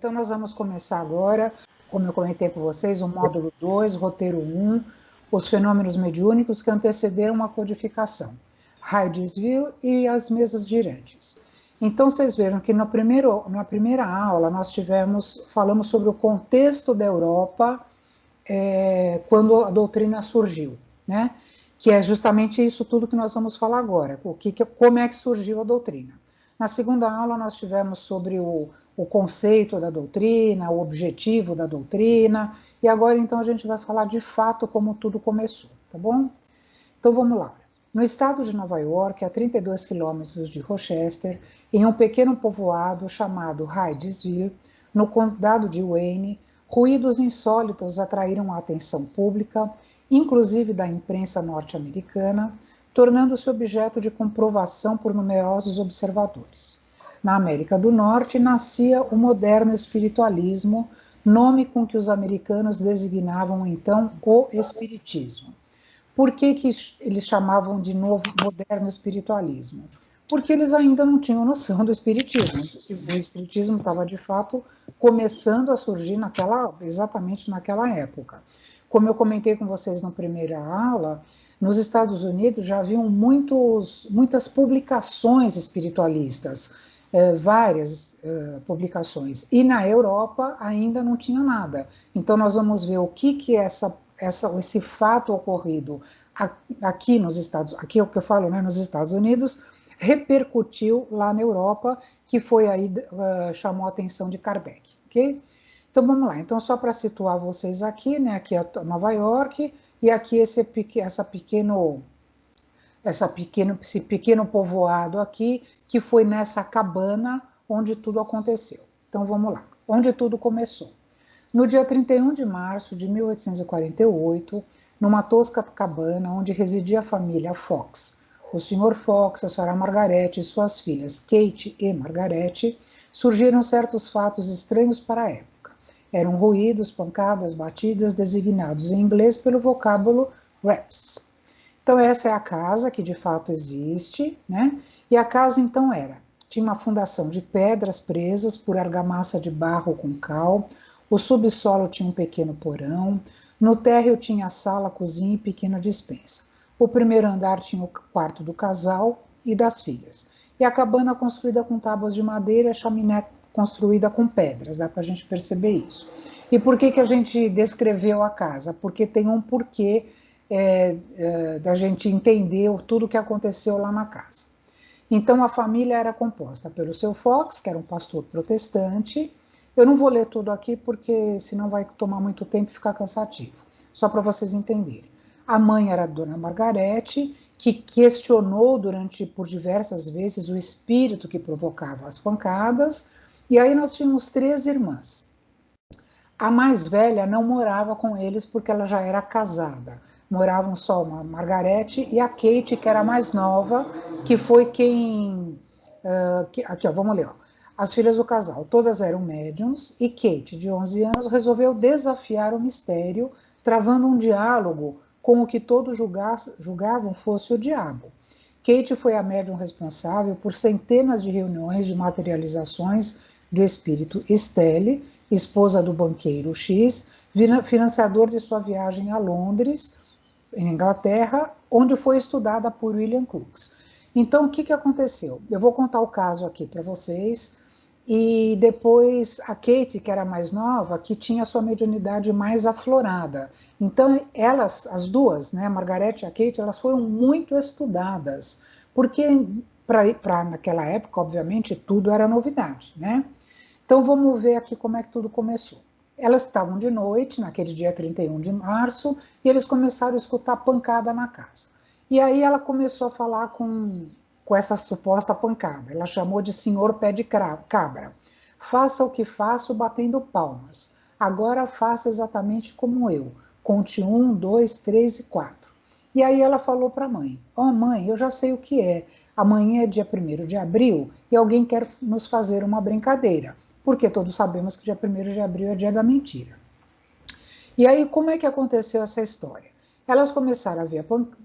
Então nós vamos começar agora, como eu comentei com vocês, o módulo 2, roteiro 1, os fenômenos mediúnicos que antecederam a codificação, raio desvio e as mesas girantes. Então vocês vejam que na primeira aula nós falamos sobre o contexto da Europa quando a doutrina surgiu, né? Que é justamente isso tudo que nós vamos falar agora, como é que surgiu a doutrina. Na segunda aula nós tivemos sobre o conceito da doutrina, o objetivo da doutrina, e agora então a gente vai falar de fato como tudo começou, tá bom? Então vamos lá. No estado de Nova York, a 32 quilômetros de Rochester, em um pequeno povoado chamado Hydesville, no condado de Wayne, ruídos insólitos atraíram a atenção pública, inclusive da imprensa norte-americana, tornando-se objeto de comprovação por numerosos observadores. Na América do Norte nascia o moderno espiritualismo, nome com que os americanos designavam então o espiritismo. Por que eles chamavam de novo moderno espiritualismo? Porque eles ainda não tinham noção do espiritismo. O espiritismo estava, de fato, começando a surgir exatamente naquela época. Como eu comentei com vocês na primeira aula, nos Estados Unidos já haviam muitas publicações espiritualistas, várias publicações, e na Europa ainda não tinha nada. Então nós vamos ver o que esse fato ocorrido aqui aqui é o que eu falo, né, nos Estados Unidos, repercutiu lá na Europa, que foi aí, chamou a atenção de Kardec, ok? Então vamos lá, então só para situar vocês aqui, né, aqui é Nova York, e aqui esse pequeno povoado aqui, que foi nessa cabana onde tudo aconteceu. Então vamos lá, onde tudo começou. No dia 31 de março de 1848, numa tosca cabana onde residia a família Fox, o Sr. Fox, a Sra. Margaret e suas filhas Kate e Margaret, surgiram certos fatos estranhos para a época. Eram ruídos, pancadas, batidas, designados em inglês pelo vocábulo raps. Então essa é a casa que de fato existe, né? E a casa então tinha uma fundação de pedras presas por argamassa de barro com cal. O subsolo tinha um pequeno porão, no térreo tinha a sala, cozinha e pequena despensa. O primeiro andar tinha o quarto do casal e das filhas. E a cabana construída com tábuas de madeira, a chaminé construída com pedras, dá para a gente perceber isso. E por que a gente descreveu a casa? Porque tem um porquê da gente entender tudo o que aconteceu lá na casa. Então a família era composta pelo seu Fox, que era um pastor protestante. Eu não vou ler tudo aqui porque senão vai tomar muito tempo e ficar cansativo, só para vocês entenderem. A mãe era a Dona Margarete, que questionou por diversas vezes o espírito que provocava as pancadas, e aí nós tínhamos 3 irmãs. A mais velha não morava com eles porque ela já era casada. Moravam só uma Margarete e a Kate, que era a mais nova, que foi quem... aqui, ó, vamos ler, ó. As filhas do casal, todas eram médiums, e Kate, de 11 anos, resolveu desafiar o mistério, travando um diálogo com o que todos julgavam fosse o diabo. Kate foi a médium responsável por centenas de reuniões de materializações do espírito Estelle, esposa do banqueiro X, financiador de sua viagem a Londres, em Inglaterra, onde foi estudada por William Crookes. Então, o que aconteceu? Eu vou contar o caso aqui para vocês, e depois a Kate, que era mais nova, que tinha a sua mediunidade mais aflorada. Então, elas, as duas, né, a Margarete e a Kate, elas foram muito estudadas, porque naquela época, obviamente, tudo era novidade, né? Então, vamos ver aqui como é que tudo começou. Elas estavam de noite, naquele dia 31 de março, e eles começaram a escutar pancada na casa. E aí ela começou a falar com essa suposta pancada. Ela chamou de senhor pé de cabra. Faça o que faço batendo palmas. Agora faça exatamente como eu. Conte 1, 2, 3 e 4. E aí ela falou para a mãe: ó, mãe, eu já sei o que é. Amanhã é dia 1º de abril e alguém quer nos fazer uma brincadeira. Porque todos sabemos que dia 1º de abril é dia da mentira. E aí, como é que aconteceu essa história? Elas começaram a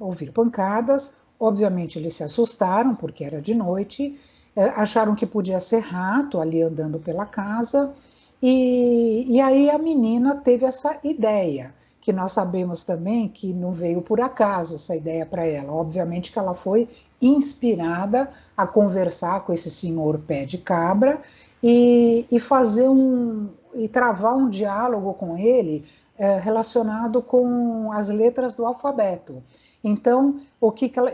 ouvir pancadas, obviamente eles se assustaram, porque era de noite, acharam que podia ser rato ali andando pela casa, E aí a menina teve essa ideia, que nós sabemos também que não veio por acaso essa ideia para ela. Obviamente que ela foi inspirada a conversar com esse senhor pé de cabra e fazer e travar um diálogo com ele relacionado com as letras do alfabeto. Então,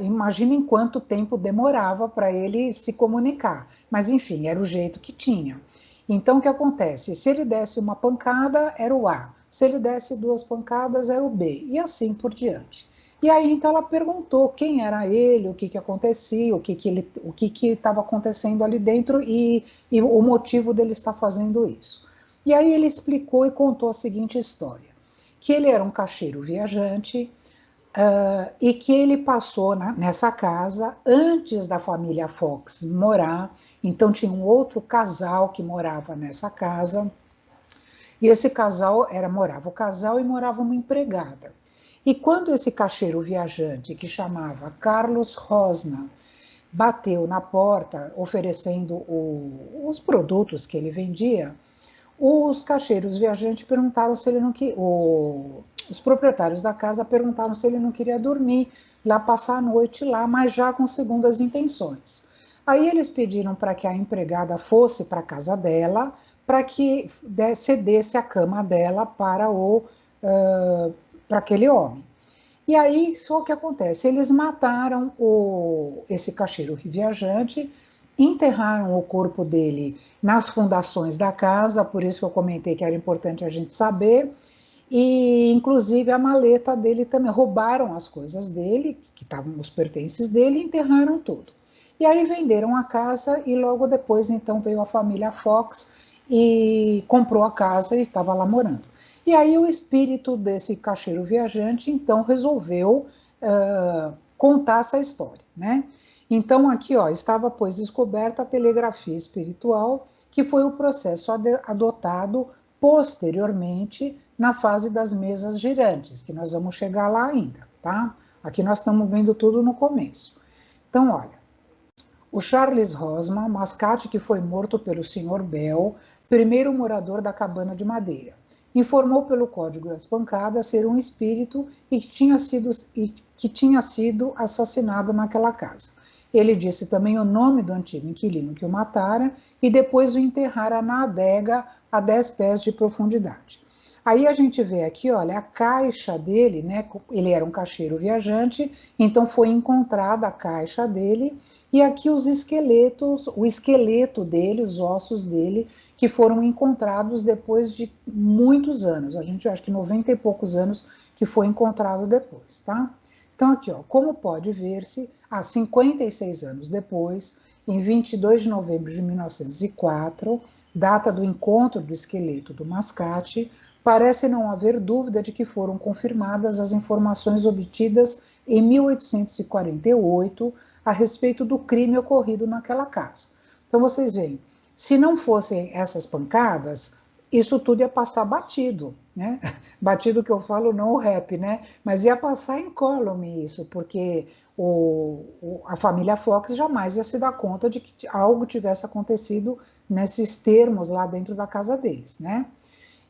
imaginem quanto tempo demorava para ele se comunicar. Mas, enfim, era o jeito que tinha. Então, o que acontece? Se ele desse uma pancada, era o A. Se ele desse duas pancadas, era o B. E assim por diante. E aí, então, ela perguntou quem era ele, o que acontecia, o que estava acontecendo ali dentro e o motivo dele estar fazendo isso. E aí ele explicou e contou a seguinte história, que ele era um caixeiro viajante, e que ele passou nessa casa antes da família Fox morar. Então tinha um outro casal que morava nessa casa, e esse casal morava o casal e morava uma empregada. E quando esse caixeiro viajante, que chamava Carlos Rosna, bateu na porta oferecendo os produtos que ele vendia, os caixeiros viajantes perguntaram se ele não queria. Os proprietários da casa perguntaram se ele não queria dormir lá, passar a noite lá, mas já com segundas intenções. Aí eles pediram para que a empregada fosse para a casa dela, para que cedesse a cama dela para aquele homem. E aí, só o que acontece? Eles mataram esse caixeiro viajante, enterraram o corpo dele nas fundações da casa, por isso que eu comentei que era importante a gente saber, e inclusive a maleta dele também, roubaram as coisas dele, que estavam os pertences dele, e enterraram tudo. E aí venderam a casa e logo depois então veio a família Fox e comprou a casa e estava lá morando. E aí o espírito desse caixeiro viajante então resolveu contar essa história, né? Então aqui, ó, estava pois descoberta a telegrafia espiritual, que foi o processo adotado posteriormente na fase das mesas girantes, que nós vamos chegar lá ainda, tá? Aqui nós estamos vendo tudo no começo. Então, olha, o Charles Rosman, mascate que foi morto pelo Sr. Bell, primeiro morador da cabana de madeira, informou pelo código das pancadas ser um espírito e que tinha sido assassinado naquela casa. Ele disse também o nome do antigo inquilino que o matara e depois o enterrara na adega a 10 pés de profundidade. Aí a gente vê aqui, olha, a caixa dele, né? Ele era um caixeiro viajante, então foi encontrada a caixa dele e aqui os esqueletos, o esqueleto dele, os ossos dele, que foram encontrados depois de muitos anos. A gente acha que 90 e poucos anos que foi encontrado depois, tá? Então aqui, ó, como pode ver-se, há 56 anos depois, em 22 de novembro de 1904, data do encontro do esqueleto do mascate, parece não haver dúvida de que foram confirmadas as informações obtidas em 1848 a respeito do crime ocorrido naquela casa. Então vocês veem, se não fossem essas pancadas, isso tudo ia passar batido, né? Batido que eu falo, não o rap, né? Mas ia passar incólume isso, porque a família Fox jamais ia se dar conta de que algo tivesse acontecido nesses termos lá dentro da casa deles, né?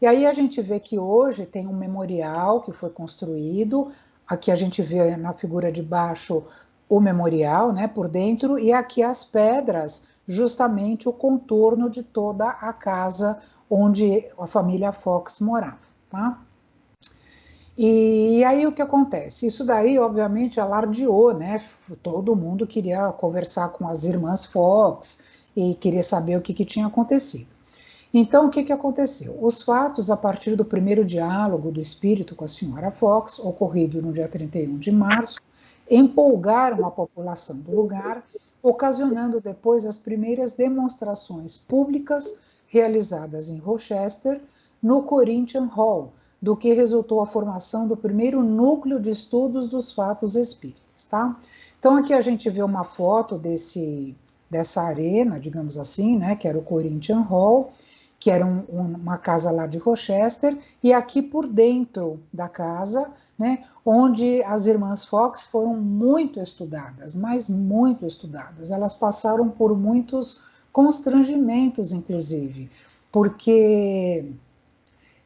E aí a gente vê que hoje tem um memorial que foi construído, aqui a gente vê na figura de baixo o memorial, né, por dentro, e aqui as pedras, justamente o contorno de toda a casa onde a família Fox morava, tá? E aí o que acontece? Isso daí, obviamente, alardeou, né? Todo mundo queria conversar com as irmãs Fox e queria saber o que tinha acontecido. Então, o que aconteceu? Os fatos, a partir do primeiro diálogo do espírito com a senhora Fox, ocorrido no dia 31 de março, empolgaram a população do lugar, ocasionando depois as primeiras demonstrações públicas realizadas em Rochester, no Corinthian Hall, do que resultou a formação do primeiro núcleo de estudos dos fatos espíritas, tá? Então, aqui a gente vê uma foto dessa arena, digamos assim, né, que era o Corinthian Hall, que era uma casa lá de Rochester, e aqui por dentro da casa, né, onde as irmãs Fox foram muito estudadas, mas muito estudadas. Elas passaram por muitos constrangimentos, inclusive, porque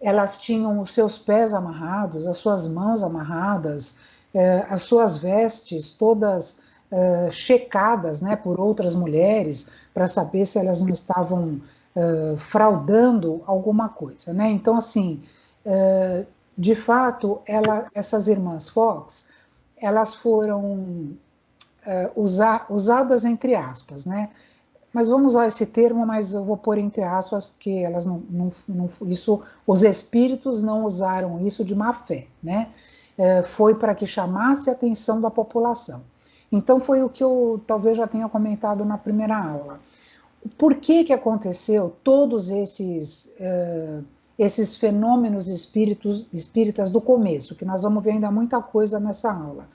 elas tinham os seus pés amarrados, as suas mãos amarradas, as suas vestes todas checadas, né, por outras mulheres, para saber se elas não estavam fraudando alguma coisa, né? Então, assim, de fato, essas irmãs Fox, elas foram usadas entre aspas, né? Mas vamos usar esse termo, mas eu vou pôr entre aspas, porque elas isso, os espíritos não usaram isso de má fé, né? Foi para que chamasse a atenção da população. Então foi o que eu talvez já tenha comentado na primeira aula. Por que aconteceu todos esses fenômenos espíritas do começo, que nós vamos ver ainda muita coisa nessa aula,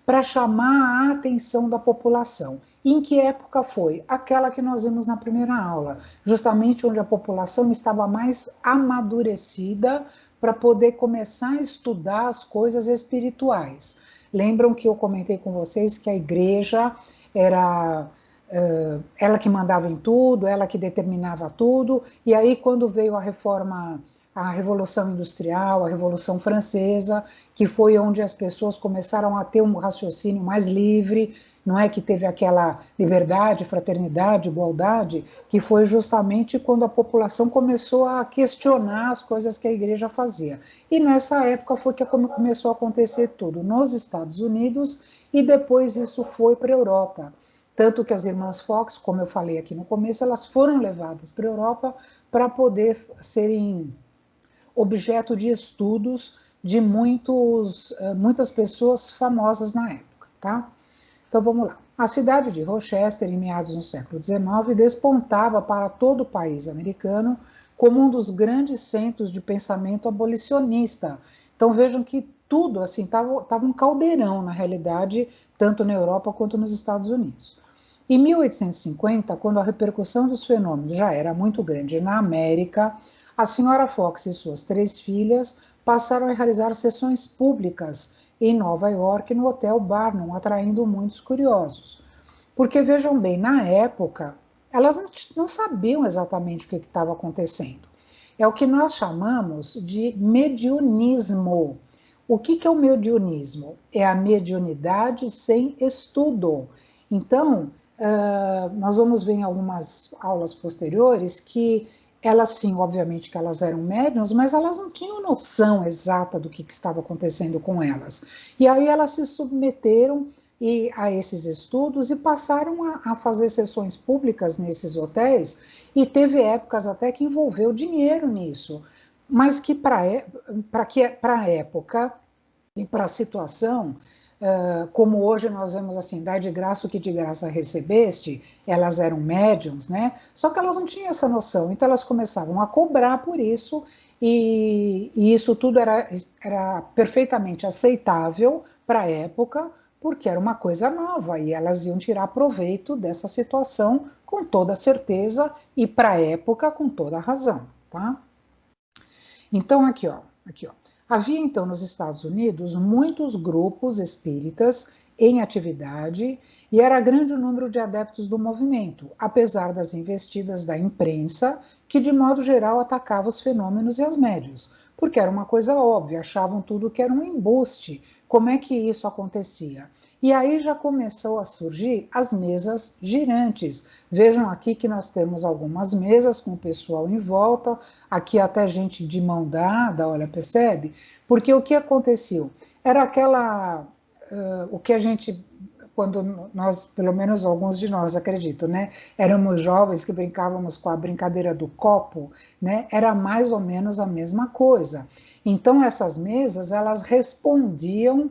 para chamar a atenção da população. Em que época foi? Aquela que nós vimos na primeira aula, justamente onde a população estava mais amadurecida para poder começar a estudar as coisas espirituais. Lembram que eu comentei com vocês que a igreja era ela que mandava em tudo, ela que determinava tudo, e aí quando veio a reforma, a Revolução Industrial, a Revolução Francesa, que foi onde as pessoas começaram a ter um raciocínio mais livre, não é que teve aquela liberdade, fraternidade, igualdade, que foi justamente quando a população começou a questionar as coisas que a igreja fazia. E nessa época foi que começou a acontecer tudo, nos Estados Unidos, e depois isso foi para a Europa. Tanto que as irmãs Fox, como eu falei aqui no começo, elas foram levadas para a Europa para poder serem objeto de estudos de muitas pessoas famosas na época, tá? Então vamos lá. A cidade de Rochester, em meados do século XIX, despontava para todo o país americano como um dos grandes centros de pensamento abolicionista. Então vejam que tudo assim estava um caldeirão na realidade, tanto na Europa quanto nos Estados Unidos. Em 1850, quando a repercussão dos fenômenos já era muito grande na América, a senhora Fox e suas 3 filhas passaram a realizar sessões públicas em Nova York, no Hotel Barnum, atraindo muitos curiosos. Porque, vejam bem, na época, elas não sabiam exatamente o que estava acontecendo. É o que nós chamamos de mediunismo. O que é o mediunismo? É a mediunidade sem estudo. Então, nós vamos ver em algumas aulas posteriores que elas sim, obviamente que elas eram médiums, mas elas não tinham noção exata do que estava acontecendo com elas. E aí elas se submeteram a esses estudos e passaram a fazer sessões públicas nesses hotéis, e teve épocas até que envolveu dinheiro nisso, mas que para a época e para a situação, como hoje nós vemos assim, dá de graça o que de graça recebeste, elas eram médiums, né? Só que elas não tinham essa noção, então elas começavam a cobrar por isso, e isso tudo era perfeitamente aceitável para a época, porque era uma coisa nova, e elas iam tirar proveito dessa situação com toda certeza, e para a época com toda a razão, tá? Então aqui, ó. Havia, então, nos Estados Unidos, muitos grupos espíritas em atividade e era grande o número de adeptos do movimento, apesar das investidas da imprensa, que, de modo geral, atacava os fenômenos e as médiuns, porque era uma coisa óbvia, achavam tudo que era um embuste. Como é que isso acontecia? E aí já começou a surgir as mesas girantes. Vejam aqui que nós temos algumas mesas com o pessoal em volta, aqui até gente de mão dada, olha, percebe? Porque o que aconteceu? Era o que a gente, quando nós, pelo menos alguns de nós, acredito, né? Éramos jovens que brincávamos com a brincadeira do copo, né? Era mais ou menos a mesma coisa. Então essas mesas, elas respondiam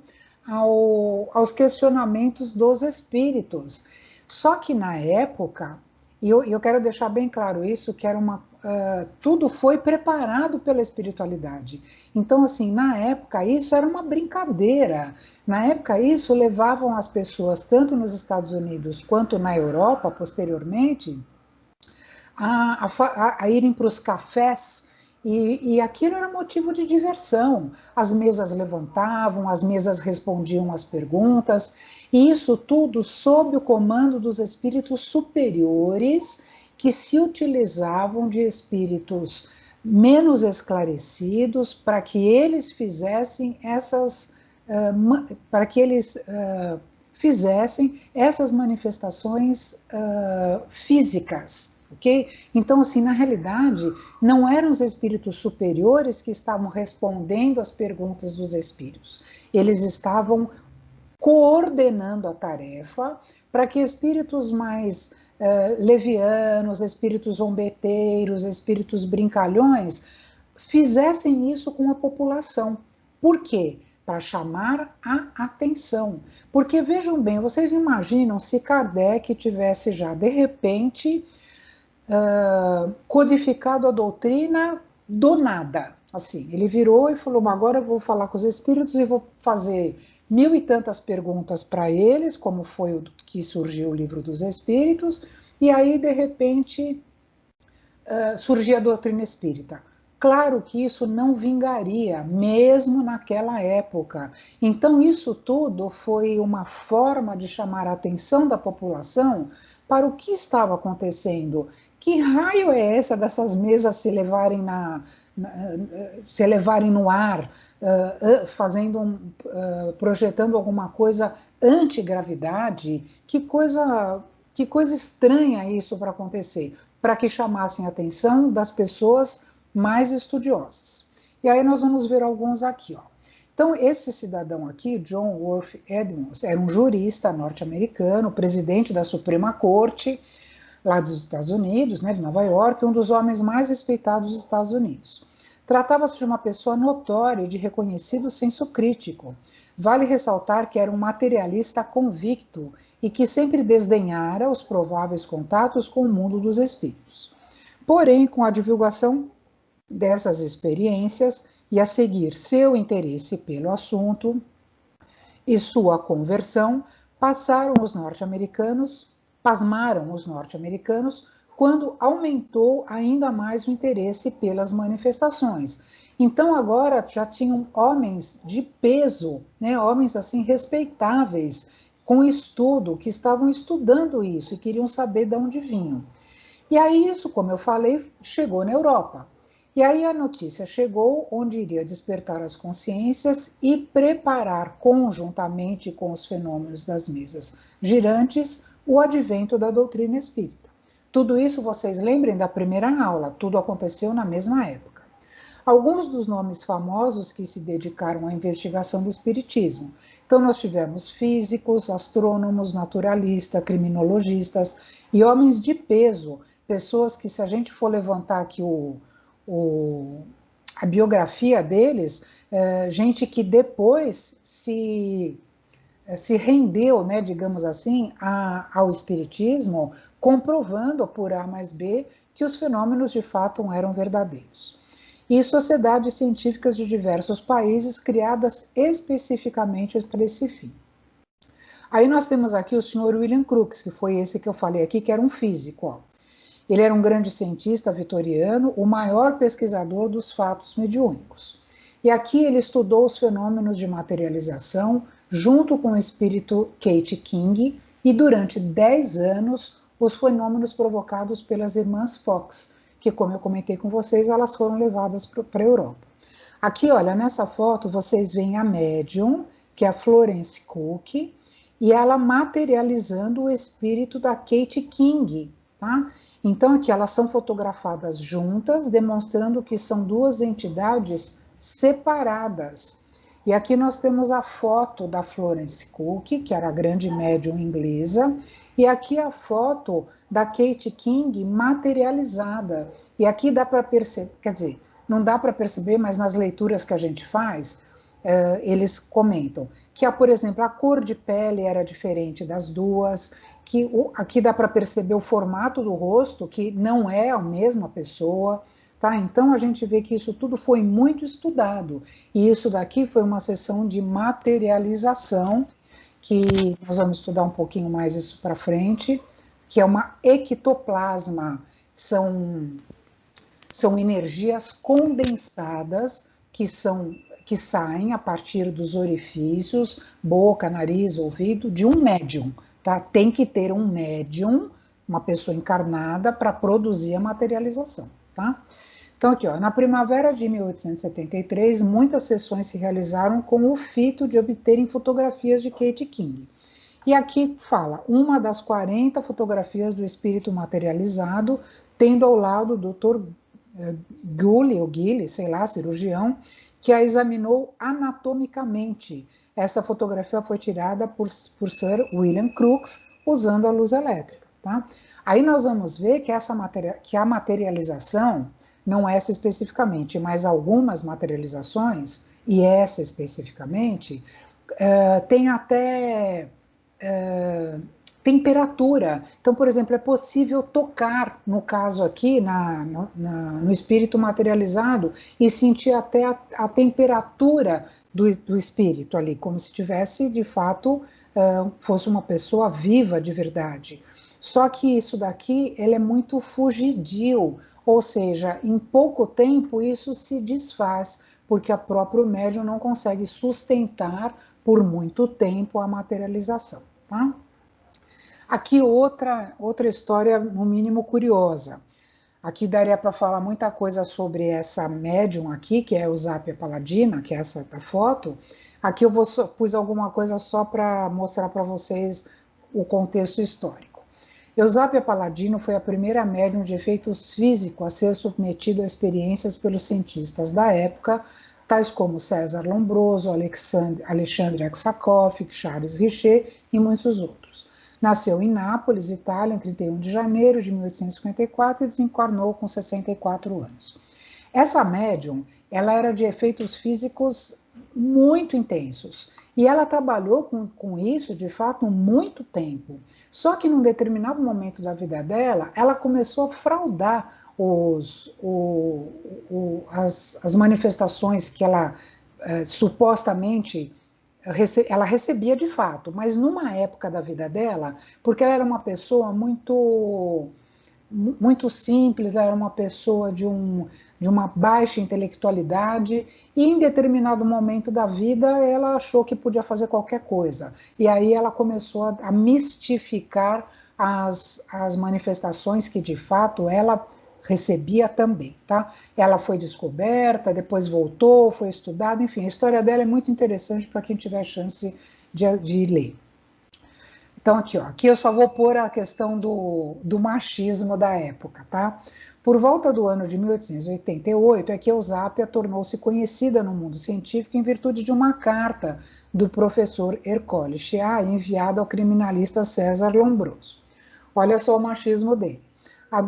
aos questionamentos dos espíritos. Só que na época, e eu quero deixar bem claro isso, que era tudo foi preparado pela espiritualidade. Então, assim, na época isso era uma brincadeira. Na época isso levavam as pessoas, tanto nos Estados Unidos quanto na Europa, posteriormente, a irem para os cafés, e aquilo era motivo de diversão. As mesas levantavam, as mesas respondiam às perguntas, e isso tudo sob o comando dos espíritos superiores, que se utilizavam de espíritos menos esclarecidos para que eles fizessem essas manifestações físicas, ok? Então, assim, na realidade, não eram os espíritos superiores que estavam respondendo às perguntas dos espíritos. Eles estavam coordenando a tarefa para que espíritos mais levianos, espíritos zombeteiros, espíritos brincalhões, fizessem isso com a população. Por quê? Para chamar a atenção. Porque, vejam bem, vocês imaginam se Kardec tivesse já, de repente, codificado a doutrina do nada. Assim, ele virou e falou, agora eu vou falar com os espíritos e vou fazer 1000 e tantas perguntas para eles, como foi o que surgiu o Livro dos Espíritos, e aí, de repente, surgia a doutrina espírita. Claro que isso não vingaria, mesmo naquela época. Então, isso tudo foi uma forma de chamar a atenção da população para o que estava acontecendo. Que raio é essa dessas mesas se levarem no ar, projetando alguma coisa antigravidade? Que coisa estranha isso para acontecer, para que chamassem a atenção das pessoas mais estudiosas. E aí nós vamos ver alguns aqui, ó. Então, esse cidadão aqui, John Worth Edmonds, era um jurista norte-americano, presidente da Suprema Corte, lá dos Estados Unidos, né, de Nova York, um dos homens mais respeitados dos Estados Unidos. Tratava-se de uma pessoa notória e de reconhecido senso crítico. Vale ressaltar que era um materialista convicto e que sempre desdenhara os prováveis contatos com o mundo dos espíritos. Porém, com a divulgação dessas experiências e a seguir seu interesse pelo assunto e sua conversão, pasmaram os norte-americanos quando aumentou ainda mais o interesse pelas manifestações. Então agora já tinham homens de peso, né, homens assim respeitáveis, com estudo, que estavam estudando isso e queriam saber de onde vinham. E aí isso, como eu falei, chegou na Europa. E aí a notícia chegou onde iria despertar as consciências e preparar conjuntamente com os fenômenos das mesas girantes o advento da doutrina espírita. Tudo isso vocês lembrem da primeira aula, tudo aconteceu na mesma época. Alguns dos nomes famosos que se dedicaram à investigação do espiritismo. Então nós tivemos físicos, astrônomos, naturalistas, criminologistas e homens de peso, pessoas que, se a gente for levantar aqui a biografia deles, gente que depois se rendeu, né, digamos assim, ao espiritismo, comprovando por A mais B que os fenômenos de fato eram verdadeiros. E sociedades científicas de diversos países criadas especificamente para esse fim. Aí nós temos aqui o Sr. William Crookes, que foi esse que eu falei aqui, que era um físico, ó. Ele era um grande cientista vitoriano, o maior pesquisador dos fatos mediúnicos. E aqui ele estudou os fenômenos de materialização junto com o espírito Kate King e durante 10 anos os fenômenos provocados pelas irmãs Fox, que, como eu comentei com vocês, elas foram levadas para a Europa. Aqui, olha, nessa foto vocês veem a médium, que é a Florence Cook, e ela materializando o espírito da Kate King, tá? Então aqui elas são fotografadas juntas, demonstrando que são duas entidades separadas. E aqui nós temos a foto da Florence Cook, que era a grande médium inglesa, e aqui a foto da Kate King materializada. E aqui dá para perceber, quer dizer, não dá para perceber, mas nas leituras que a gente faz, eles comentam que, por exemplo, a cor de pele era diferente das duas, que aqui dá para perceber o formato do rosto, que não é a mesma pessoa, tá? Então a gente vê que isso tudo foi muito estudado, e isso daqui foi uma sessão de materialização, que nós vamos estudar um pouquinho mais isso para frente, que é uma ectoplasma, são energias condensadas que saem a partir dos orifícios, boca, nariz, ouvido, de um médium, tá? Tem que ter um médium uma pessoa encarnada para produzir a materialização, tá? Então aqui, ó, na primavera de 1873, muitas sessões se realizaram com o fito de obterem fotografias de Kate King. E aqui fala, uma das 40 fotografias do espírito materializado, tendo ao lado o Dr. Gully, ou Gilly, sei lá, cirurgião, que a examinou anatomicamente. Essa fotografia foi tirada por Sir William Crookes, usando a luz elétrica. Tá? Aí nós vamos ver que, que a materialização, não essa especificamente, mas algumas materializações, e essa especificamente, tem até temperatura. Então, por exemplo, é possível tocar, no caso aqui, no espírito materializado, e sentir até a temperatura do espírito ali, como se tivesse, de fato, fosse uma pessoa viva de verdade. Só que isso daqui, ele é muito fugidio, ou seja, em pouco tempo isso se desfaz, porque a próprio médium não consegue sustentar por muito tempo a materialização. Tá? Aqui outra história, no mínimo curiosa. Aqui daria para falar muita coisa sobre essa médium aqui, que é a Eusápia Paladina, que é essa da foto. Aqui eu pus alguma coisa só para mostrar para vocês o contexto histórico. Eusápia Paladino foi a primeira médium de efeitos físicos a ser submetida a experiências pelos cientistas da época, tais como César Lombroso, Alexandre Aksakov, Charles Richer e muitos outros. Nasceu em Nápoles, Itália, em 31 de janeiro de 1854 e desencarnou com 64 anos. Essa médium, ela era de efeitos físicos muito intensos. E ela trabalhou com isso, de fato, muito tempo. Só que num determinado momento da vida dela, ela começou a fraudar as manifestações que ela supostamente ela recebia de fato, mas numa época da vida dela, porque ela era uma pessoa muito simples, ela era uma pessoa de uma baixa intelectualidade, e em determinado momento da vida ela achou que podia fazer qualquer coisa. E aí ela começou a mistificar as manifestações que de fato ela recebia também, tá? Ela foi descoberta, depois voltou, foi estudada, enfim, a história dela é muito interessante para quem tiver chance de ler. Então, aqui, ó, aqui eu só vou pôr a questão do machismo da época, tá? Por volta do ano de 1888 é que Eusápia tornou-se conhecida no mundo científico em virtude de uma carta do professor Ercole Chea, enviada ao criminalista César Lombroso. Olha só o machismo dele. A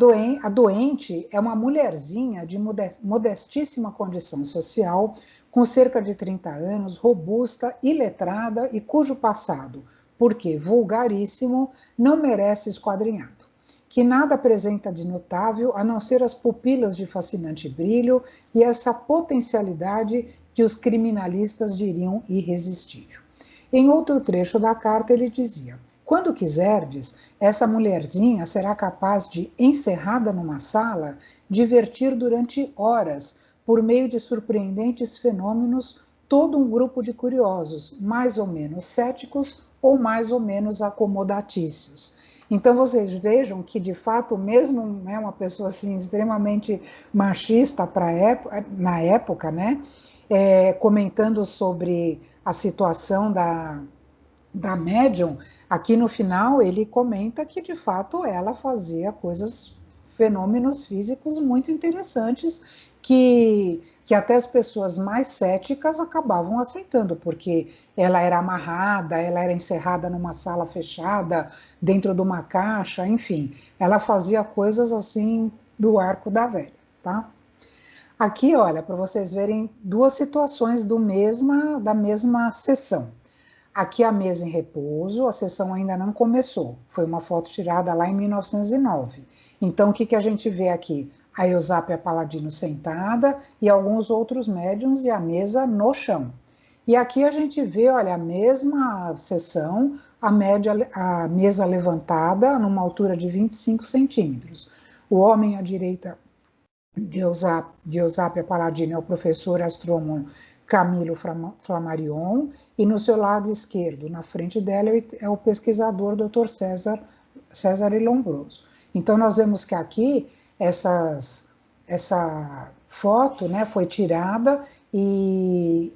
doente é uma mulherzinha de modestíssima condição social, com cerca de 30 anos, robusta, iletrada e cujo passado, porque vulgaríssimo, não merece esquadrinhado, que nada apresenta de notável a não ser as pupilas de fascinante brilho e essa potencialidade que os criminalistas diriam irresistível. Em outro trecho da carta ele dizia: quando quiserdes, essa mulherzinha será capaz de, encerrada numa sala, divertir durante horas, por meio de surpreendentes fenômenos, todo um grupo de curiosos, mais ou menos céticos ou mais ou menos acomodatícios. Então vocês vejam que, de fato, mesmo uma pessoa assim extremamente machista na época, né, comentando sobre a situação da médium, aqui no final ele comenta que de fato ela fazia fenômenos físicos muito interessantes que até as pessoas mais céticas acabavam aceitando, porque ela era amarrada, ela era encerrada numa sala fechada, dentro de uma caixa, enfim, ela fazia coisas assim do arco da velha, tá? Aqui, olha, para vocês verem duas situações da mesma sessão. Aqui a mesa em repouso, a sessão ainda não começou. Foi uma foto tirada lá em 1909. Então, o que a gente vê aqui? A Eusápia Paladino sentada e alguns outros médiums e a mesa no chão. E aqui a gente vê, olha, a mesma sessão, a mesa levantada numa altura de 25 centímetros. O homem à direita de Eusápia Paladino é o professor astrônomo Camilo Flammarion, e no seu lado esquerdo, na frente dela, é o pesquisador Dr. César César e Lombroso. Então, nós vemos que aqui essa foto, né, foi tirada e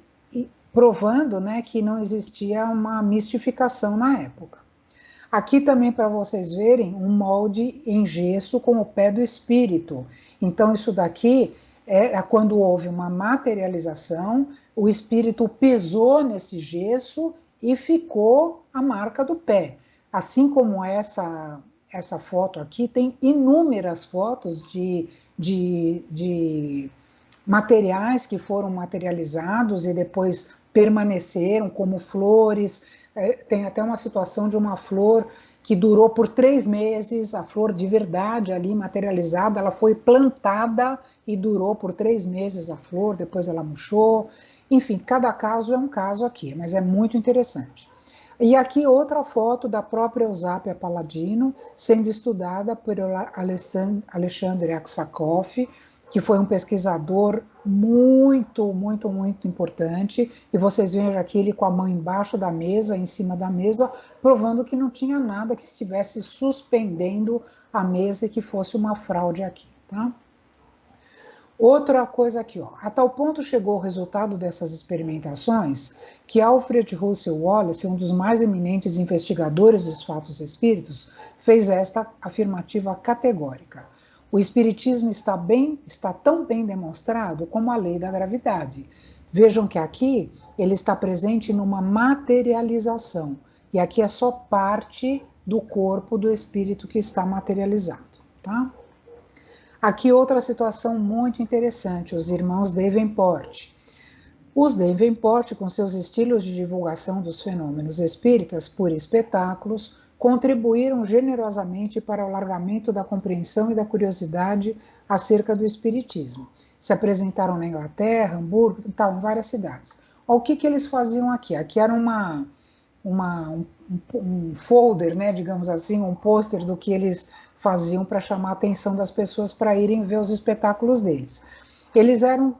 provando, né, que não existia uma mistificação na época. Aqui também para vocês verem um molde em gesso com o pé do espírito. Então isso daqui é quando houve uma materialização, o espírito pisou nesse gesso e ficou a marca do pé. Assim como essa foto aqui, tem inúmeras fotos de materiais que foram materializados e depois permaneceram, como flores. Tem até uma situação de uma flor que durou por 3 meses, a flor de verdade ali materializada, ela foi plantada e durou por 3 meses a flor, depois ela murchou. Enfim, cada caso é um caso aqui, mas é muito interessante. E aqui outra foto da própria Eusápia Palladino, sendo estudada por Alexandre Aksakov, que foi um pesquisador muito importante, e vocês vejam aqui ele com a mão embaixo da mesa, em cima da mesa, provando que não tinha nada que estivesse suspendendo a mesa e que fosse uma fraude aqui, tá? Outra coisa aqui, ó, a tal ponto chegou o resultado dessas experimentações que Alfred Russel Wallace, um dos mais eminentes investigadores dos fatos espíritos, fez esta afirmativa categórica: o espiritismo está tão bem demonstrado como a lei da gravidade. Vejam que aqui ele está presente numa materialização, e aqui é só parte do corpo do espírito que está materializado, tá? Aqui outra situação muito interessante, os irmãos Davenport. Os Davenport, com seus estilos de divulgação dos fenômenos espíritas por espetáculos, contribuíram generosamente para o alargamento da compreensão e da curiosidade acerca do espiritismo. Se apresentaram na Inglaterra, Hamburgo, em várias cidades. O que eles faziam aqui? Aqui era um folder, né, digamos assim, um pôster do que eles faziam para chamar a atenção das pessoas para irem ver os espetáculos deles. Eles eram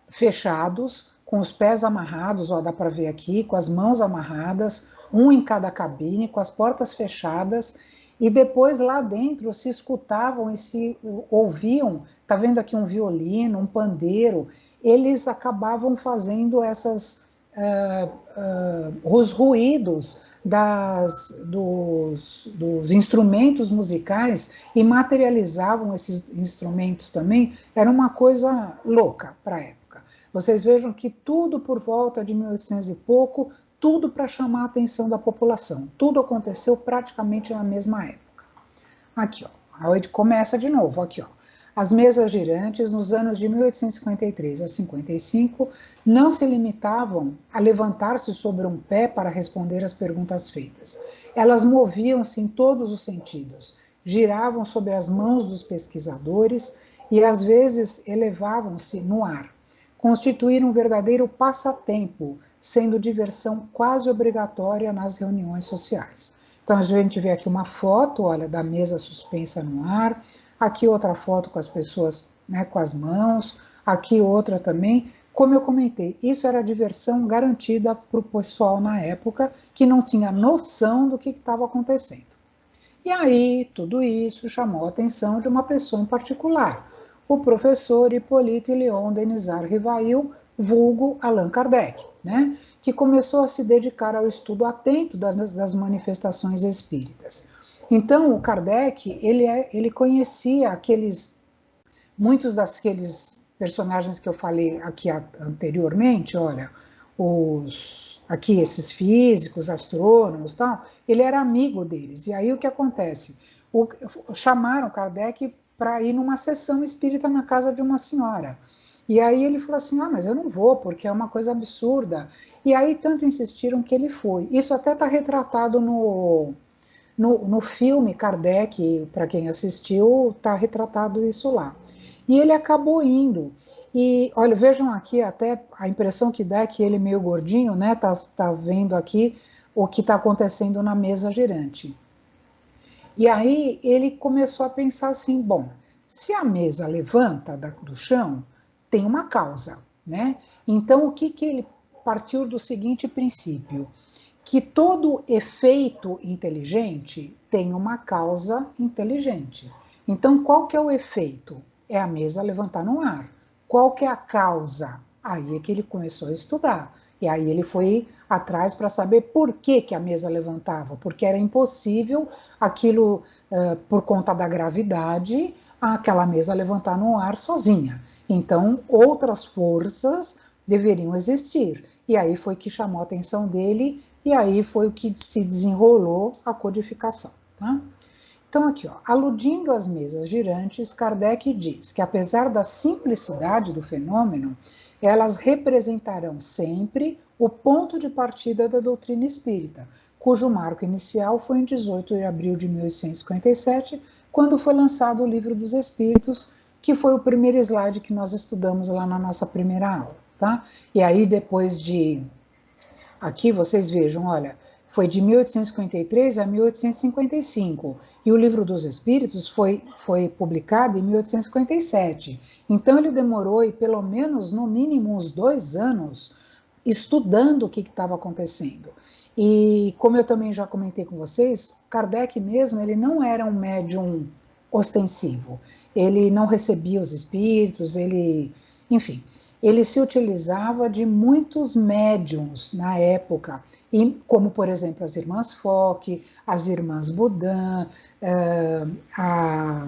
fechados, com os pés amarrados, ó, dá para ver aqui, com as mãos amarradas, um em cada cabine, com as portas fechadas, e depois lá dentro se escutavam e se ouviam, tá vendo aqui um violino, um pandeiro, eles acabavam fazendo os ruídos dos instrumentos musicais e materializavam esses instrumentos também. Era uma coisa louca para a época. Vocês vejam que tudo por volta de 1800 e pouco, tudo para chamar a atenção da população. Tudo aconteceu praticamente na mesma época. Aqui, ó, a começa de novo, aqui, ó. As mesas girantes, nos anos de 1853 a 55, não se limitavam a levantar-se sobre um pé para responder às perguntas feitas. Elas moviam-se em todos os sentidos, giravam sobre as mãos dos pesquisadores e, às vezes, elevavam-se no ar. Constituíram um verdadeiro passatempo, sendo diversão quase obrigatória nas reuniões sociais. Então, a gente vê aqui uma foto, olha, da mesa suspensa no ar. Aqui outra foto com as pessoas, né, com as mãos, aqui outra também. Como eu comentei, isso era diversão garantida para o pessoal na época que não tinha noção do que estava acontecendo. E aí, tudo isso chamou a atenção de uma pessoa em particular, o professor Hippolyte Léon Denisard Rivail, vulgo Allan Kardec, né, que começou a se dedicar ao estudo atento das manifestações espíritas. Então, o Kardec, ele conhecia muitos daqueles personagens que eu falei aqui anteriormente, olha, aqui esses físicos, astrônomos, tal, ele era amigo deles. E aí o que acontece? Chamaram Kardec para ir numa sessão espírita na casa de uma senhora. E aí ele falou assim, mas eu não vou, porque é uma coisa absurda. E aí tanto insistiram que ele foi. Isso até está retratado no filme Kardec, para quem assistiu, está retratado isso lá. E ele acabou indo. E, olha, vejam aqui, até a impressão que dá é que ele meio gordinho, né? Tá vendo aqui o que está acontecendo na mesa girante. E aí ele começou a pensar assim, bom, se a mesa levanta do chão, tem uma causa, né? Então, o que ele partiu do seguinte princípio? que todo efeito inteligente tem uma causa inteligente. Então, qual que é o efeito? É a mesa levantar no ar. Qual que é a causa? Aí é que ele começou a estudar. E aí ele foi atrás para saber por que, que a mesa levantava. Porque era impossível aquilo, por conta da gravidade, aquela mesa levantar no ar sozinha. Então, outras forças deveriam existir. E aí foi que chamou a atenção dele, e aí foi o que se desenrolou a codificação. Tá? Então, aqui, ó, aludindo às mesas girantes, Kardec diz que, apesar da simplicidade do fenômeno, elas representarão sempre o ponto de partida da doutrina espírita, cujo marco inicial foi em 18 de abril de 1857, quando foi lançado o Livro dos Espíritos, que foi o primeiro slide que nós estudamos lá na nossa primeira aula. Tá? E aí, depois de... Aqui vocês vejam, olha, foi de 1853 a 1855, e o Livro dos Espíritos foi publicado em 1857. Então ele demorou, e pelo menos, no mínimo, uns 2 anos, estudando o que estava acontecendo. E como eu também já comentei com vocês, Kardec mesmo, ele não era um médium ostensivo. Ele não recebia os espíritos, enfim, ele se utilizava de muitos médiums na época, como, por exemplo, as irmãs Fock, as irmãs Boudin, a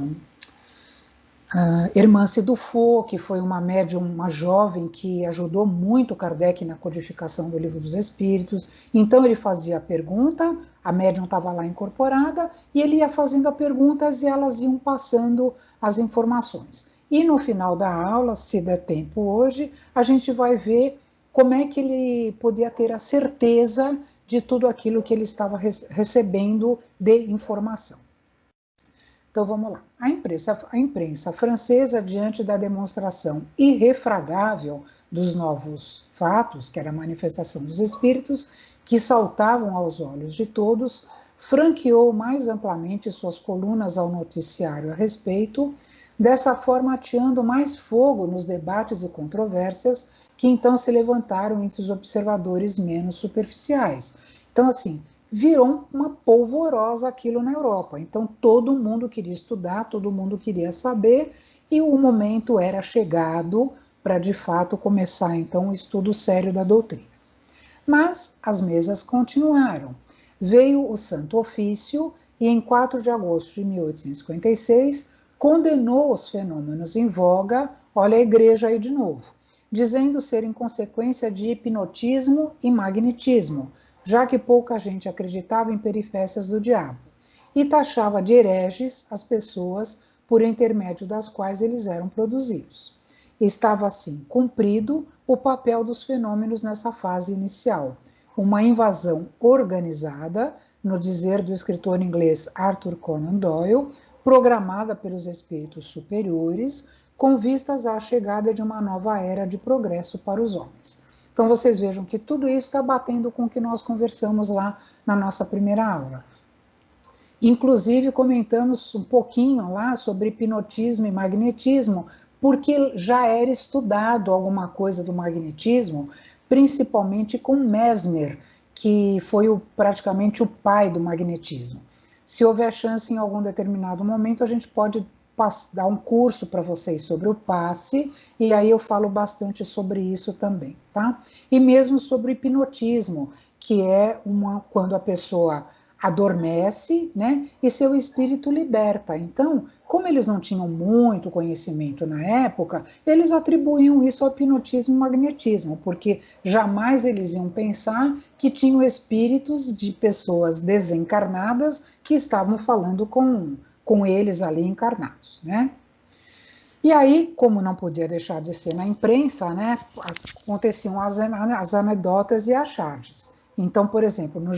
irmã Cidufo, que foi uma médium, uma jovem que ajudou muito Kardec na codificação do Livro dos Espíritos. Então ele fazia a pergunta, a médium estava lá incorporada, e ele ia fazendo as perguntas e elas iam passando as informações. E no final da aula, se der tempo hoje, a gente vai ver como é que ele podia ter a certeza de tudo aquilo que ele estava recebendo de informação. Então vamos lá. A imprensa francesa, diante da demonstração irrefragável dos novos fatos, que era a manifestação dos espíritos, que saltavam aos olhos de todos, franqueou mais amplamente suas colunas ao noticiário a respeito, dessa forma ateando mais fogo nos debates e controvérsias que então se levantaram entre os observadores menos superficiais. Então, assim, virou uma polvorosa aquilo na Europa. Então, todo mundo queria estudar, todo mundo queria saber, e o momento era chegado para, de fato, começar, então, o estudo sério da doutrina. Mas as mesas continuaram. Veio o Santo Ofício e, em 4 de agosto de 1856, condenou os fenômenos em voga, olha a igreja aí de novo, dizendo serem consequência de hipnotismo e magnetismo, já que pouca gente acreditava em peripécias do diabo, e taxava de hereges as pessoas por intermédio das quais eles eram produzidos. Estava assim cumprido o papel dos fenômenos nessa fase inicial, uma invasão organizada, no dizer do escritor inglês Arthur Conan Doyle, programada pelos espíritos superiores, com vistas à chegada de uma nova era de progresso para os homens. Então vocês vejam que tudo isso está batendo com o que nós conversamos lá na nossa primeira aula. Inclusive comentamos um pouquinho lá sobre hipnotismo e magnetismo, porque já era estudado alguma coisa do magnetismo, principalmente com Mesmer, que foi praticamente o pai do magnetismo. Se houver chance em algum determinado momento, a gente pode dar um curso para vocês sobre o passe, e aí eu falo bastante sobre isso também, tá? E mesmo sobre o hipnotismo, que é quando a pessoa adormece, né, e seu espírito liberta. Então, como eles não tinham muito conhecimento na época, eles atribuíam isso ao hipnotismo e magnetismo, porque jamais eles iam pensar que tinham espíritos de pessoas desencarnadas que estavam falando com eles ali encarnados, né? E aí, como não podia deixar de ser na imprensa, né, aconteciam as anedotas e as charges. Então, por exemplo, nos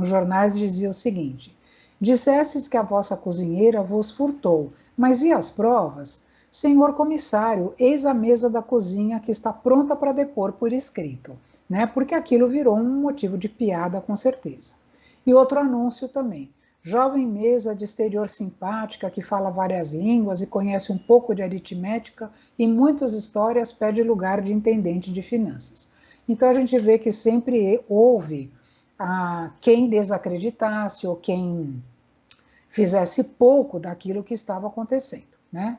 jornais dizia o seguinte: dissestes que a vossa cozinheira vos furtou, mas e as provas? Senhor comissário, eis a mesa da cozinha que está pronta para depor por escrito, né? Porque aquilo virou um motivo de piada, com certeza. E outro anúncio também: jovem mesa de exterior simpática que fala várias línguas e conhece um pouco de aritmética e muitas histórias, pede lugar de intendente de finanças. Então a gente vê que sempre houve a quem desacreditasse ou quem fizesse pouco daquilo que estava acontecendo, né?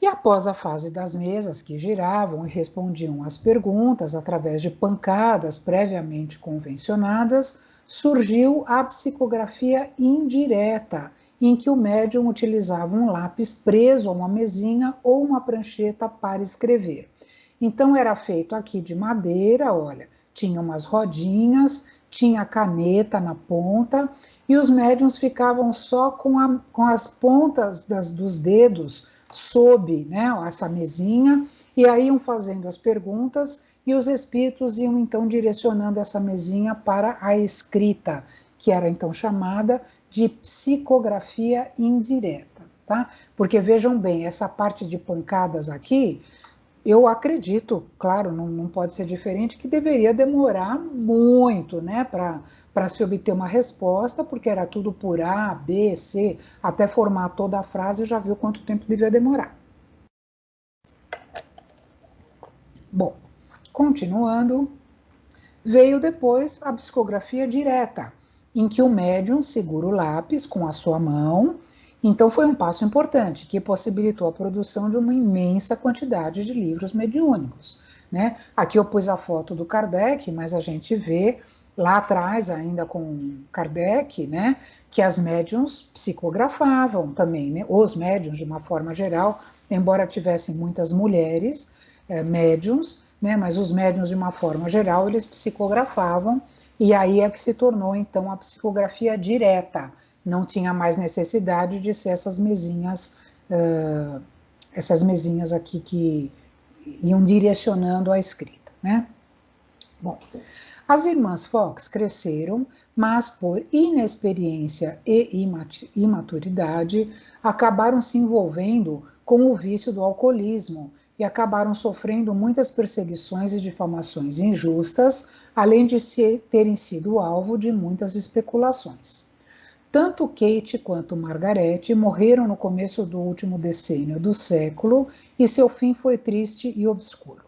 E após a fase das mesas que giravam e respondiam às perguntas através de pancadas previamente convencionadas, surgiu a psicografia indireta, em que o médium utilizava um lápis preso a uma mesinha ou uma prancheta para escrever. Então era feito aqui de madeira, olha, tinha umas rodinhas, tinha caneta na ponta, e os médiums ficavam só com as pontas dos dedos sob, né, essa mesinha, e aí iam fazendo as perguntas, e os espíritos iam então direcionando essa mesinha para a escrita, que era então chamada de psicografia indireta, tá? Porque vejam bem, essa parte de pancadas aqui, eu acredito, claro, não pode ser diferente, que deveria demorar muito, né, para se obter uma resposta, porque era tudo por A, B, C, até formar toda a frase, já viu quanto tempo devia demorar. Bom, continuando, veio depois a psicografia direta, em que o médium segura o lápis com a sua mão. Então foi um passo importante, que possibilitou a produção de uma imensa quantidade de livros mediúnicos, né? Aqui eu pus a foto do Kardec, mas a gente vê lá atrás, ainda com Kardec, né, que as médiuns psicografavam também, né? Os médiuns, de uma forma geral, embora tivessem muitas mulheres médiuns, né, mas os médiuns, de uma forma geral, eles psicografavam, e aí é que se tornou, então, a psicografia direta. Não tinha mais necessidade de ser essas mesinhas aqui que iam direcionando a escrita, né? Bom, as irmãs Fox cresceram, mas por inexperiência e imaturidade, acabaram se envolvendo com o vício do alcoolismo e acabaram sofrendo muitas perseguições e difamações injustas, além de terem sido alvo de muitas especulações. Tanto Kate quanto Margarete morreram no começo do último decênio do século e seu fim foi triste e obscuro.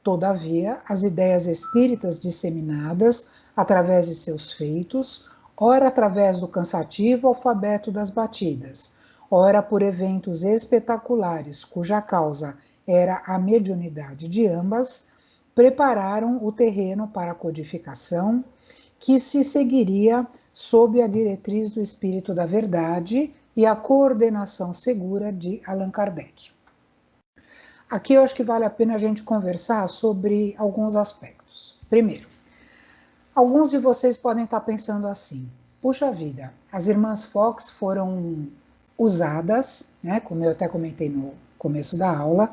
Todavia, as ideias espíritas disseminadas através de seus feitos, ora através do cansativo alfabeto das batidas, ora por eventos espetaculares cuja causa era a mediunidade de ambas, prepararam o terreno para a codificação, que se seguiria sob a diretriz do Espírito da Verdade e a coordenação segura de Allan Kardec. Aqui eu acho que vale a pena a gente conversar sobre alguns aspectos. Primeiro, alguns de vocês podem estar pensando assim: puxa vida, as irmãs Fox foram usadas, né, como eu até comentei no começo da aula,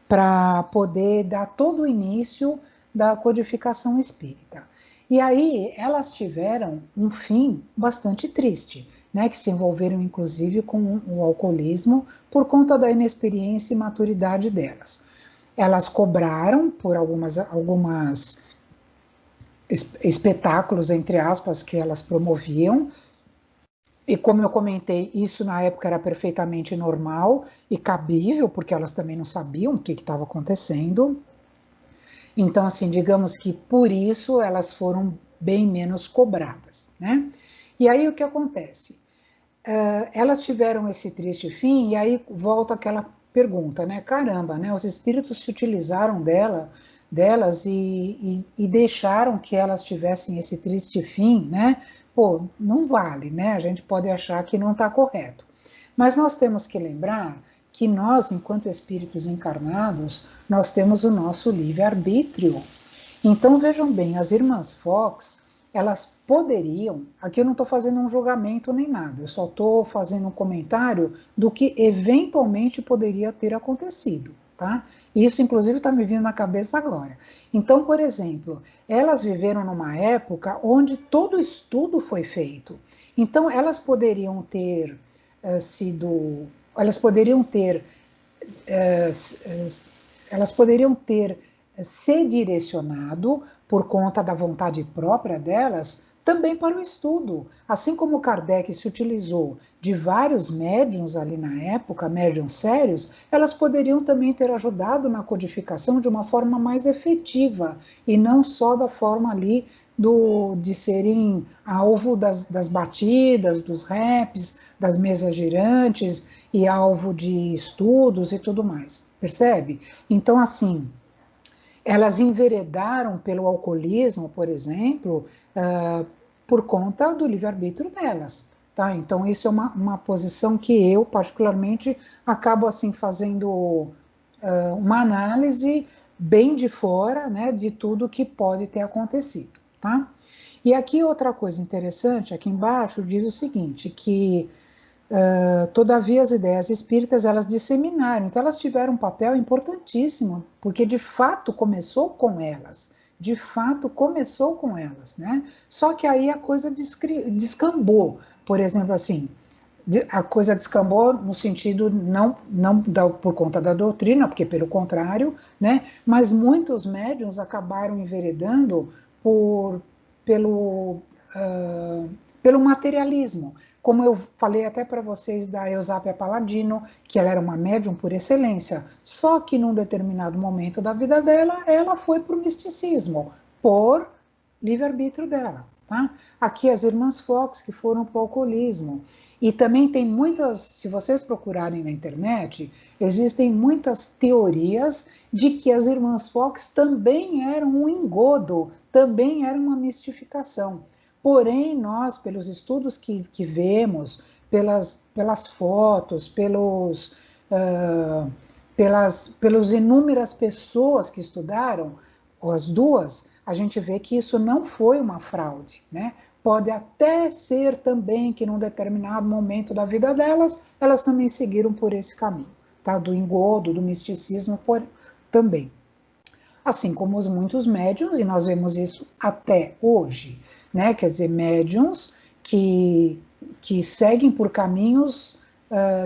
para poder dar todo o início da codificação espírita. E aí elas tiveram um fim bastante triste, né, que se envolveram inclusive com o alcoolismo por conta da inexperiência e maturidade delas. Elas cobraram por algumas espetáculos, entre aspas, que elas promoviam, e como eu comentei, isso na época era perfeitamente normal e cabível, porque elas também não sabiam o que estava acontecendo. Então, assim, digamos que por isso elas foram bem menos cobradas, né? E aí o que acontece? Elas tiveram esse triste fim, e aí volta aquela pergunta, né? Caramba, né? Os espíritos se utilizaram delas e deixaram que elas tivessem esse triste fim, né? Pô, não vale, né? A gente pode achar que não está correto. Mas nós temos que lembrar que nós, enquanto espíritos encarnados, nós temos o nosso livre-arbítrio. Então, vejam bem, as irmãs Fox, elas poderiam, aqui eu não estou fazendo um julgamento nem nada, eu só estou fazendo um comentário do que eventualmente poderia ter acontecido, tá? Isso, inclusive, está me vindo na cabeça agora. Então, por exemplo, elas viveram numa época onde todo estudo foi feito. Então, elas poderiam ter se direcionado por conta da vontade própria delas, também para o estudo. Assim como Kardec se utilizou de vários médiuns ali na época, médiuns sérios, elas poderiam também ter ajudado na codificação de uma forma mais efetiva, e não só da forma ali de serem alvo das batidas, dos raps, das mesas girantes e alvo de estudos e tudo mais. Percebe? Então, assim, elas enveredaram pelo alcoolismo, por exemplo, por conta do livre-arbítrio delas. Tá? Então, isso é uma posição que eu, particularmente, acabo assim fazendo uma análise bem de fora, né, de tudo que pode ter acontecido. Tá? E aqui outra coisa interessante, aqui embaixo, diz o seguinte, que todavia as ideias espíritas elas disseminaram, então elas tiveram um papel importantíssimo, porque de fato começou com elas, né? Só que aí a coisa descambou, por exemplo, assim, a coisa descambou no sentido não por conta da doutrina, porque pelo contrário, né? Mas muitos médiuns acabaram enveredando pelo pelo materialismo, como eu falei até para vocês da Eusápia Palladino, que ela era uma médium por excelência, só que num determinado momento da vida dela, ela foi para o misticismo, por livre-arbítrio dela. Tá? Aqui as irmãs Fox, que foram para o alcoolismo. E também tem muitas, se vocês procurarem na internet, existem muitas teorias de que as irmãs Fox também eram um engodo, também era uma mistificação. Porém, nós, pelos estudos que vemos, pelas fotos, pelas inúmeras pessoas que estudaram, as duas, a gente vê que isso não foi uma fraude, né? Pode até ser também que num determinado momento da vida delas, elas também seguiram por esse caminho, tá? Do engodo, do misticismo também. Assim como os muitos médiuns, e nós vemos isso até hoje, né? Quer dizer, médiuns que seguem por caminhos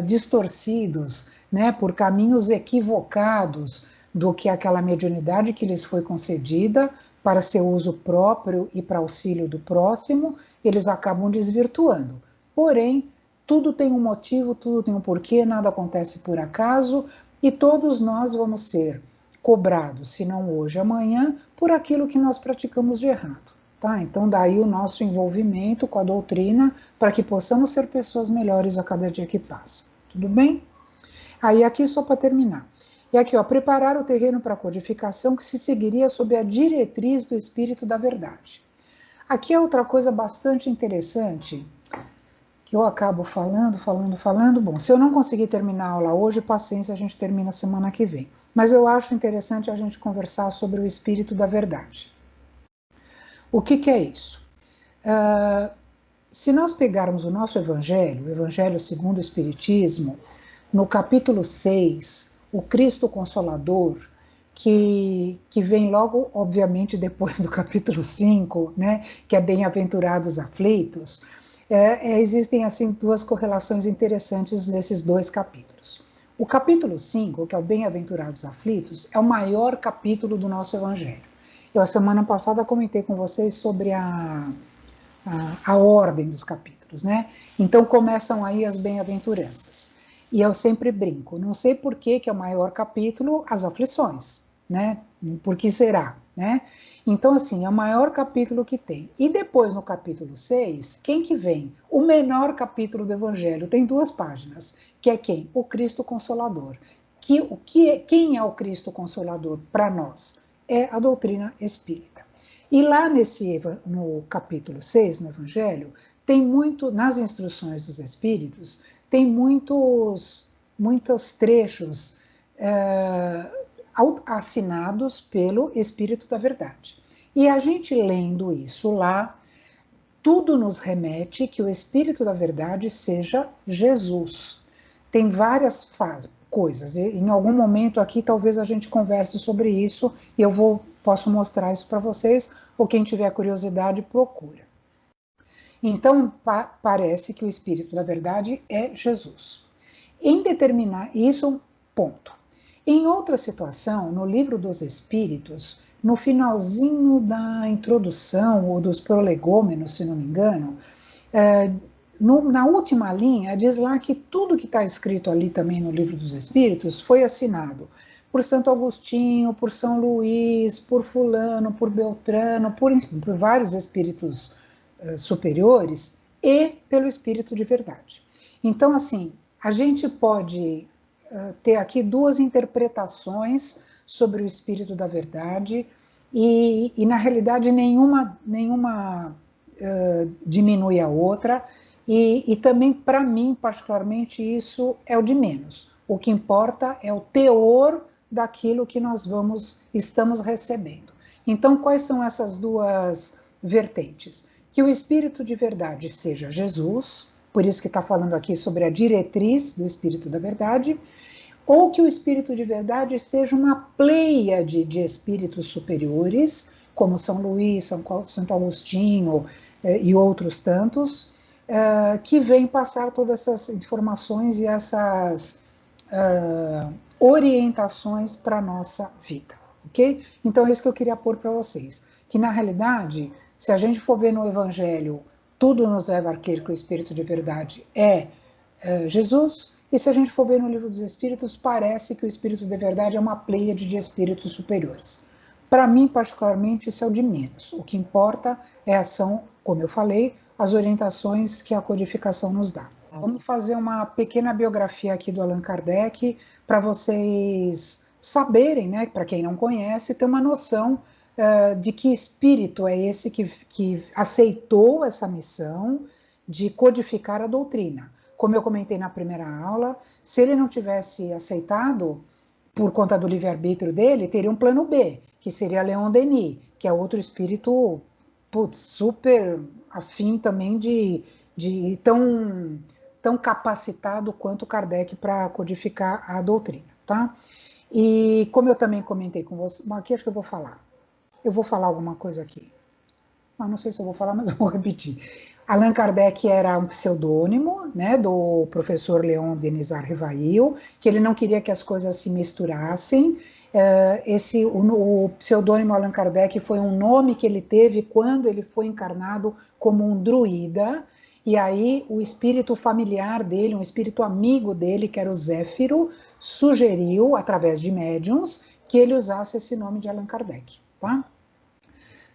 distorcidos, né? Por caminhos equivocados do que aquela mediunidade que lhes foi concedida para seu uso próprio e para auxílio do próximo, eles acabam desvirtuando. Porém, tudo tem um motivo, tudo tem um porquê, nada acontece por acaso, e todos nós vamos ser cobrados, se não hoje, amanhã, por aquilo que nós praticamos de errado. Tá? Então, daí o nosso envolvimento com a doutrina para que possamos ser pessoas melhores a cada dia que passa. Tudo bem? Aí, aqui, só para terminar. E aqui, ó, preparar o terreno para a codificação que se seguiria sob a diretriz do Espírito da Verdade. Aqui é outra coisa bastante interessante, que eu acabo falando. Bom, se eu não conseguir terminar a aula hoje, paciência, a gente termina semana que vem. Mas eu acho interessante a gente conversar sobre o Espírito da Verdade. O que é isso? Se nós pegarmos o nosso Evangelho, o Evangelho segundo o Espiritismo, no capítulo 6, o Cristo Consolador, que vem logo, obviamente, depois do capítulo 5, né, que é Bem-aventurados aflitos, existem assim duas correlações interessantes nesses dois capítulos. O capítulo 5, que é o Bem-aventurados aflitos, é o maior capítulo do nosso Evangelho. Eu, a semana passada, comentei com vocês sobre a ordem dos capítulos, né? Então, começam aí as bem-aventuranças. E eu sempre brinco, não sei por que é o maior capítulo, as aflições, né? Por que será, né? Então, assim, é o maior capítulo que tem. E depois, no capítulo 6, quem que vem? O menor capítulo do Evangelho, tem 2 páginas, que é quem? O Cristo Consolador. Quem é o Cristo Consolador para nós? É a doutrina espírita. E lá no capítulo 6, no Evangelho, tem muito, nas instruções dos Espíritos, tem muitos trechos assinados pelo Espírito da Verdade. E a gente lendo isso lá, tudo nos remete que o Espírito da Verdade seja Jesus. Tem várias coisas. Em algum momento aqui, talvez a gente converse sobre isso e eu posso mostrar isso para vocês, ou quem tiver curiosidade, procura. Então, parece que o Espírito da Verdade é Jesus. Em determinar isso, ponto. Em outra situação, no Livro dos Espíritos, no finalzinho da introdução, ou dos prolegômenos, se não me engano, na última linha, diz lá que tudo que está escrito ali também no Livro dos Espíritos foi assinado por Santo Agostinho, por São Luís, por fulano, por Beltrano, por vários espíritos superiores e pelo Espírito de verdade. Então, assim, a gente pode ter aqui duas interpretações sobre o Espírito da verdade e na realidade, nenhuma diminui a outra e também, para mim, particularmente, isso é o de menos. O que importa é o teor daquilo que nós estamos recebendo. Então, quais são essas duas vertentes? Que o Espírito de verdade seja Jesus, por isso que está falando aqui sobre a diretriz do Espírito da verdade, ou que o Espírito de verdade seja uma pleiade de espíritos superiores, como São Luís, Santo Agostinho e outros tantos, que vêm passar todas essas informações e essas orientações para a nossa vida, ok? Então é isso que eu queria pôr para vocês, que na realidade, se a gente for ver no Evangelho, tudo nos leva a crer que o Espírito de verdade é Jesus, e se a gente for ver no Livro dos Espíritos, parece que o Espírito de verdade é uma pleiade de espíritos superiores. Para mim, particularmente, isso é o de menos. O que importa são, como eu falei, as orientações que a codificação nos dá. Vamos fazer uma pequena biografia aqui do Allan Kardec, para vocês saberem, né, para quem não conhece, ter uma noção de que espírito é esse que aceitou essa missão de codificar a doutrina. Como eu comentei na primeira aula, se ele não tivesse aceitado, por conta do livre-arbítrio dele, teria um plano B, que seria Leon Denis, que é outro espírito super afim também de tão capacitado quanto Kardec para codificar a doutrina, tá? E como eu também comentei com você, aqui acho que eu vou falar alguma coisa aqui. Não sei se eu vou falar, mas eu vou repetir. Allan Kardec era um pseudônimo, né, do professor Leon Denis Rivail, que ele não queria que as coisas se misturassem. O pseudônimo Allan Kardec foi um nome que ele teve quando ele foi encarnado como um druida, e aí o espírito familiar dele, um espírito amigo dele, que era o Zéfiro, sugeriu, através de médiuns, que ele usasse esse nome de Allan Kardec, tá?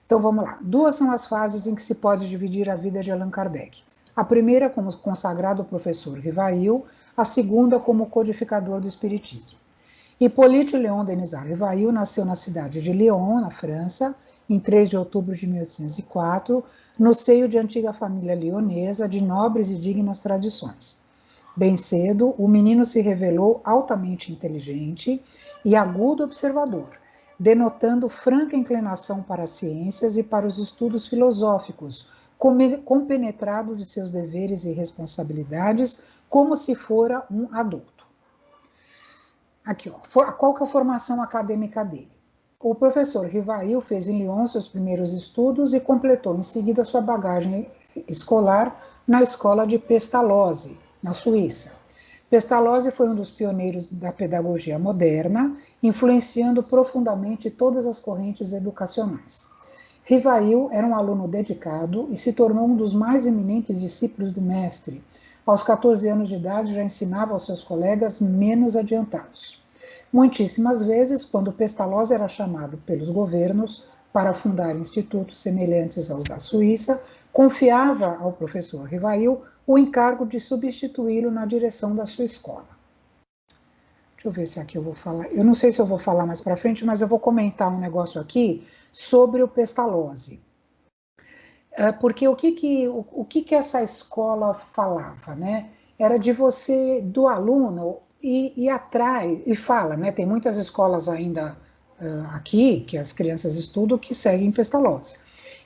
Então vamos lá. Duas são as fases em que se pode dividir a vida de Allan Kardec. A primeira como consagrado professor Rivail, a segunda como codificador do Espiritismo. Hippolyte Léon Denis Rivail nasceu na cidade de Lyon, na França, em 3 de outubro de 1804, no seio de antiga família leonesa de nobres e dignas tradições. Bem cedo, o menino se revelou altamente inteligente e agudo observador, denotando franca inclinação para as ciências e para os estudos filosóficos, compenetrado de seus deveres e responsabilidades, como se fora um adulto. Aqui, ó, qual que é a formação acadêmica dele? O professor Rivail fez em Lyon seus primeiros estudos e completou em seguida sua bagagem escolar na escola de Pestalozzi, na Suíça. Pestalozzi foi um dos pioneiros da pedagogia moderna, influenciando profundamente todas as correntes educacionais. Rivail era um aluno dedicado e se tornou um dos mais eminentes discípulos do mestre. Aos 14 anos de idade já ensinava aos seus colegas menos adiantados. Muitíssimas vezes, quando Pestalozzi era chamado pelos governos para fundar institutos semelhantes aos da Suíça, confiava ao professor Rivail o encargo de substituí-lo na direção da sua escola. Deixa eu ver se aqui eu vou falar. Eu não sei se eu vou falar mais para frente, mas eu vou comentar um negócio aqui sobre o Pestalozzi. Porque o que essa escola falava, né? Era de você, do aluno, ir atrás, e fala, né? Tem muitas escolas ainda aqui, que as crianças estudam, que seguem Pestalozzi.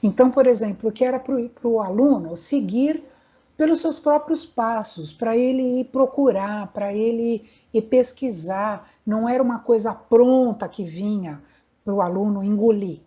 Então, por exemplo, que era para o aluno seguir pelos seus próprios passos, para ele ir procurar, para ele ir pesquisar, não era uma coisa pronta que vinha para o aluno engolir.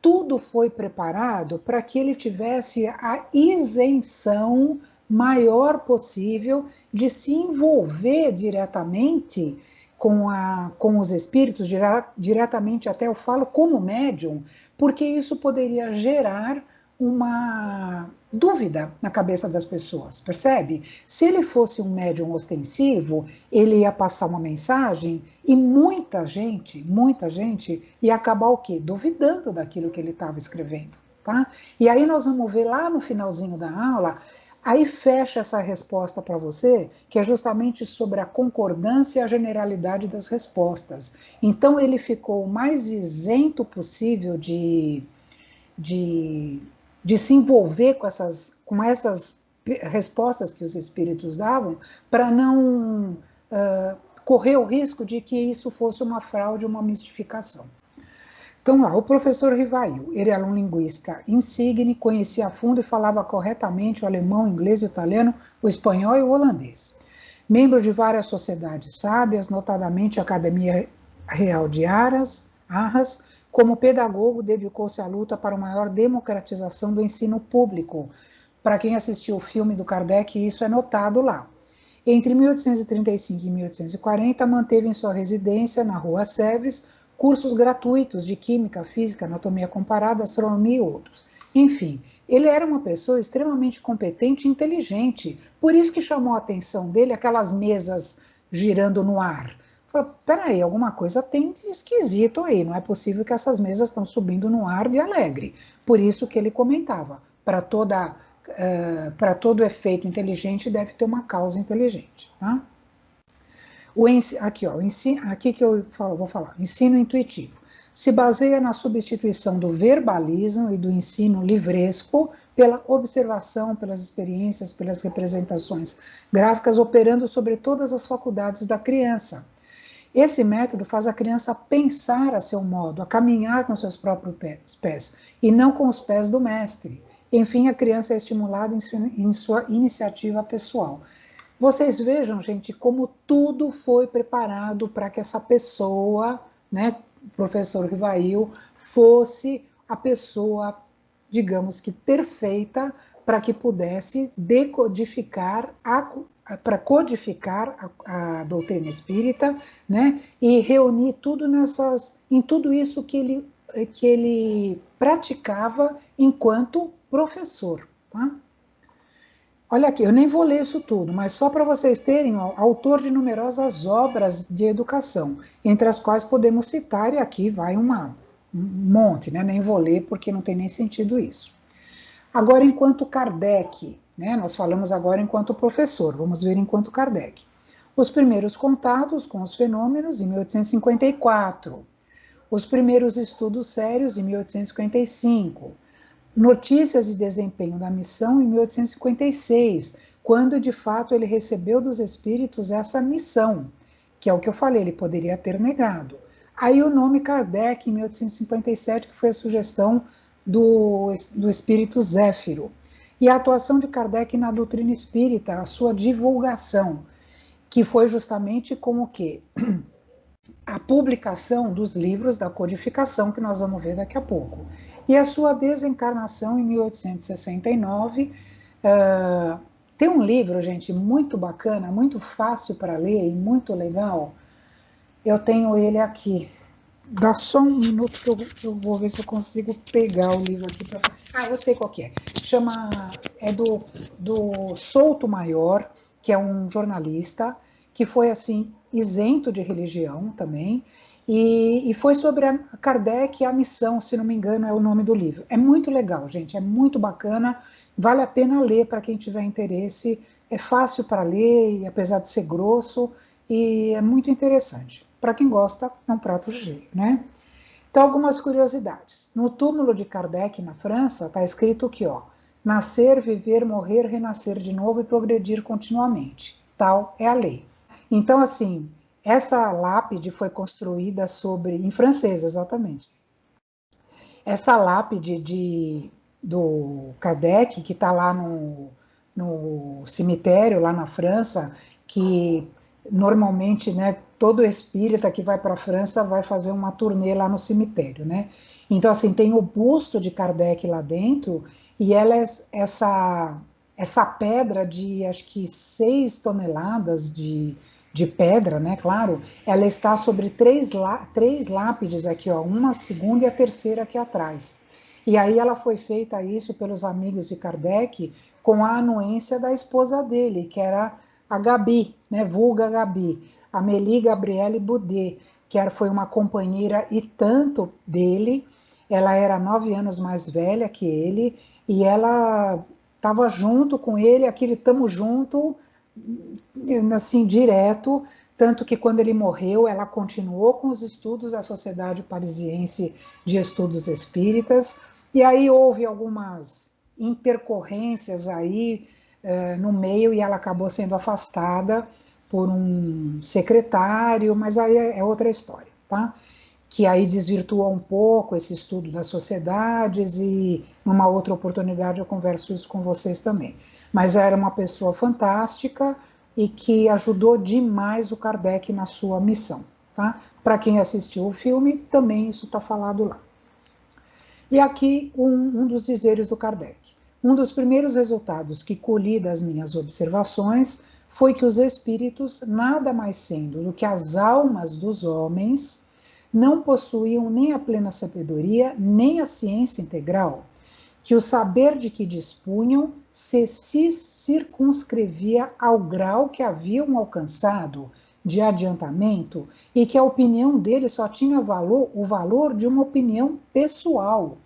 Tudo foi preparado para que ele tivesse a isenção maior possível de se envolver diretamente com os espíritos, diretamente até eu falo como médium, porque isso poderia gerar uma dúvida na cabeça das pessoas, percebe? Se ele fosse um médium ostensivo, ele ia passar uma mensagem e muita gente ia acabar o quê? Duvidando daquilo que ele estava escrevendo, tá? E aí nós vamos ver lá no finalzinho da aula, aí fecha essa resposta para você, que é justamente sobre a concordância e a generalidade das respostas. Então ele ficou o mais isento possível de se envolver com essas respostas que os espíritos davam, para não correr o risco de que isso fosse uma fraude, uma mistificação. Então, lá, o professor Rivail, ele era um linguista insigne, conhecia a fundo e falava corretamente o alemão, o inglês, o italiano, o espanhol e o holandês. Membro de várias sociedades sábias, notadamente a Academia Real de Arras, como pedagogo, dedicou-se à luta para uma maior democratização do ensino público. Para quem assistiu o filme do Kardec, isso é notado lá. Entre 1835 e 1840, manteve em sua residência, na Rua Sèvres, cursos gratuitos de química, física, anatomia comparada, astronomia e outros. Enfim, ele era uma pessoa extremamente competente e inteligente, por isso que chamou a atenção dele aquelas mesas girando no ar. Falei, peraí, alguma coisa tem de esquisito aí, não é possível que essas mesas estão subindo no ar de alegre. Por isso que ele comentava, para todo efeito inteligente deve ter uma causa inteligente, tá? Aqui que eu vou falar, ensino intuitivo. Se baseia na substituição do verbalismo e do ensino livresco pela observação, pelas experiências, pelas representações gráficas, operando sobre todas as faculdades da criança. Esse método faz a criança pensar a seu modo, a caminhar com seus próprios pés, e não com os pés do mestre. Enfim, a criança é estimulada em sua iniciativa pessoal. Vocês vejam, gente, como tudo foi preparado para que essa pessoa, né, o professor Rivail, fosse a pessoa, digamos que perfeita, para que pudesse decodificar, para codificar a doutrina espírita, né, e reunir tudo em tudo isso que ele praticava enquanto professor, tá? Olha aqui, eu nem vou ler isso tudo, mas só para vocês terem, ó, autor de numerosas obras de educação, entre as quais podemos citar, e aqui vai um monte, né? Nem vou ler porque não tem nem sentido isso. Agora, enquanto Kardec, né? Nós falamos agora enquanto professor, vamos ver enquanto Kardec. Os primeiros contatos com os fenômenos em 1854, os primeiros estudos sérios em 1855, notícias de desempenho da missão em 1856, quando de fato ele recebeu dos espíritos essa missão, que é o que eu falei, ele poderia ter negado. Aí o nome Kardec em 1857, que foi a sugestão do espírito Zéfiro. E a atuação de Kardec na doutrina espírita, a sua divulgação, que foi justamente como que a publicação dos livros da codificação, que nós vamos ver daqui a pouco. E a sua desencarnação em 1869. Tem um livro, gente, muito bacana, muito fácil para ler e muito legal. Eu tenho ele aqui. Dá só um minuto que eu vou ver se eu consigo pegar o livro aqui. Eu sei qual que é. É do Souto Maior, que é um jornalista, que foi assim isento de religião também, e foi sobre a Kardec e a missão, se não me engano, é o nome do livro. É muito legal, gente, é muito bacana, vale a pena ler para quem tiver interesse, é fácil para ler, e apesar de ser grosso, e é muito interessante. Para quem gosta, é um prato cheio, né? Então, algumas curiosidades. No túmulo de Kardec, na França, está escrito que, ó, nascer, viver, morrer, renascer de novo e progredir continuamente. Tal é a lei. Então, assim, essa lápide foi construída em francês, exatamente. Essa lápide do Kardec, que está lá no cemitério, lá na França, que normalmente, né, todo espírita que vai para a França vai fazer uma turnê lá no cemitério, né? Então, assim, tem o busto de Kardec lá dentro, e ela é essa pedra de, acho que 6 toneladas de pedra, né, claro, ela está sobre três lápides aqui, ó, uma, a segunda e a terceira aqui atrás. E aí ela foi feita isso pelos amigos de Kardec com a anuência da esposa dele, que era a Gabi, né, vulga Gabi, Amélie Gabrielle Boudet, foi uma companheira e tanto dele. Ela era 9 anos mais velha que ele, e ela estava junto com ele, aquele tamo junto, assim, direto, tanto que quando ele morreu, ela continuou com os estudos da Sociedade Parisiense de Estudos Espíritas, e aí houve algumas intercorrências aí no meio, e ela acabou sendo afastada por um secretário, mas aí é outra história, tá? Que aí desvirtua um pouco esse estudo das sociedades, e numa outra oportunidade eu converso isso com vocês também. Mas era uma pessoa fantástica e que ajudou demais o Kardec na sua missão. Tá? Para quem assistiu o filme, também isso está falado lá. E aqui um dos dizeres do Kardec. Um dos primeiros resultados que colhi das minhas observações foi que os espíritos, nada mais sendo do que as almas dos homens, não possuíam nem a plena sabedoria, nem a ciência integral, que o saber de que dispunham se circunscrevia ao grau que haviam alcançado de adiantamento, e que a opinião deles só tinha o valor de uma opinião pessoal.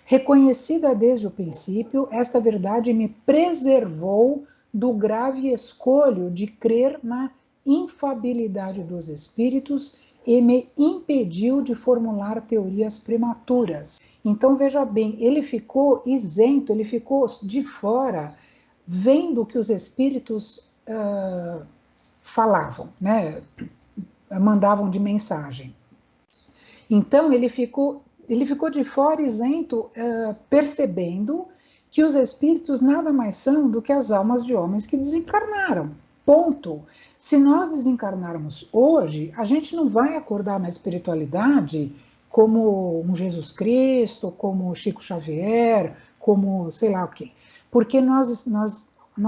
Reconhecida desde o princípio, esta verdade me preservou do grave escolho de crer na infabilidade dos espíritos e me impediu de formular teorias prematuras. Então, veja bem, ele ficou isento, ele ficou de fora, vendo que os espíritos falavam, né? Mandavam de mensagem. Então, ele ficou de fora, isento, percebendo que os espíritos nada mais são do que as almas de homens que desencarnaram. Ponto. Se nós desencarnarmos hoje, a gente não vai acordar na espiritualidade como um Jesus Cristo, como Chico Xavier, como sei lá o quê. Porque nós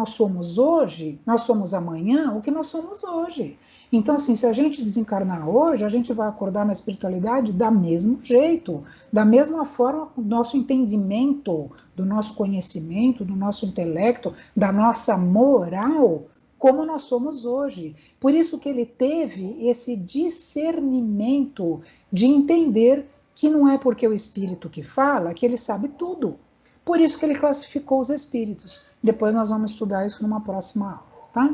somos hoje, nós somos amanhã o que nós somos hoje. Então, assim, se a gente desencarnar hoje, a gente vai acordar na espiritualidade da mesmo jeito, da mesma forma, do nosso entendimento, do nosso conhecimento, do nosso intelecto, da nossa moral, como nós somos hoje. Por isso que ele teve esse discernimento de entender que não é porque o espírito que fala que ele sabe tudo. Por isso que ele classificou os espíritos. Depois nós vamos estudar isso numa próxima aula, tá?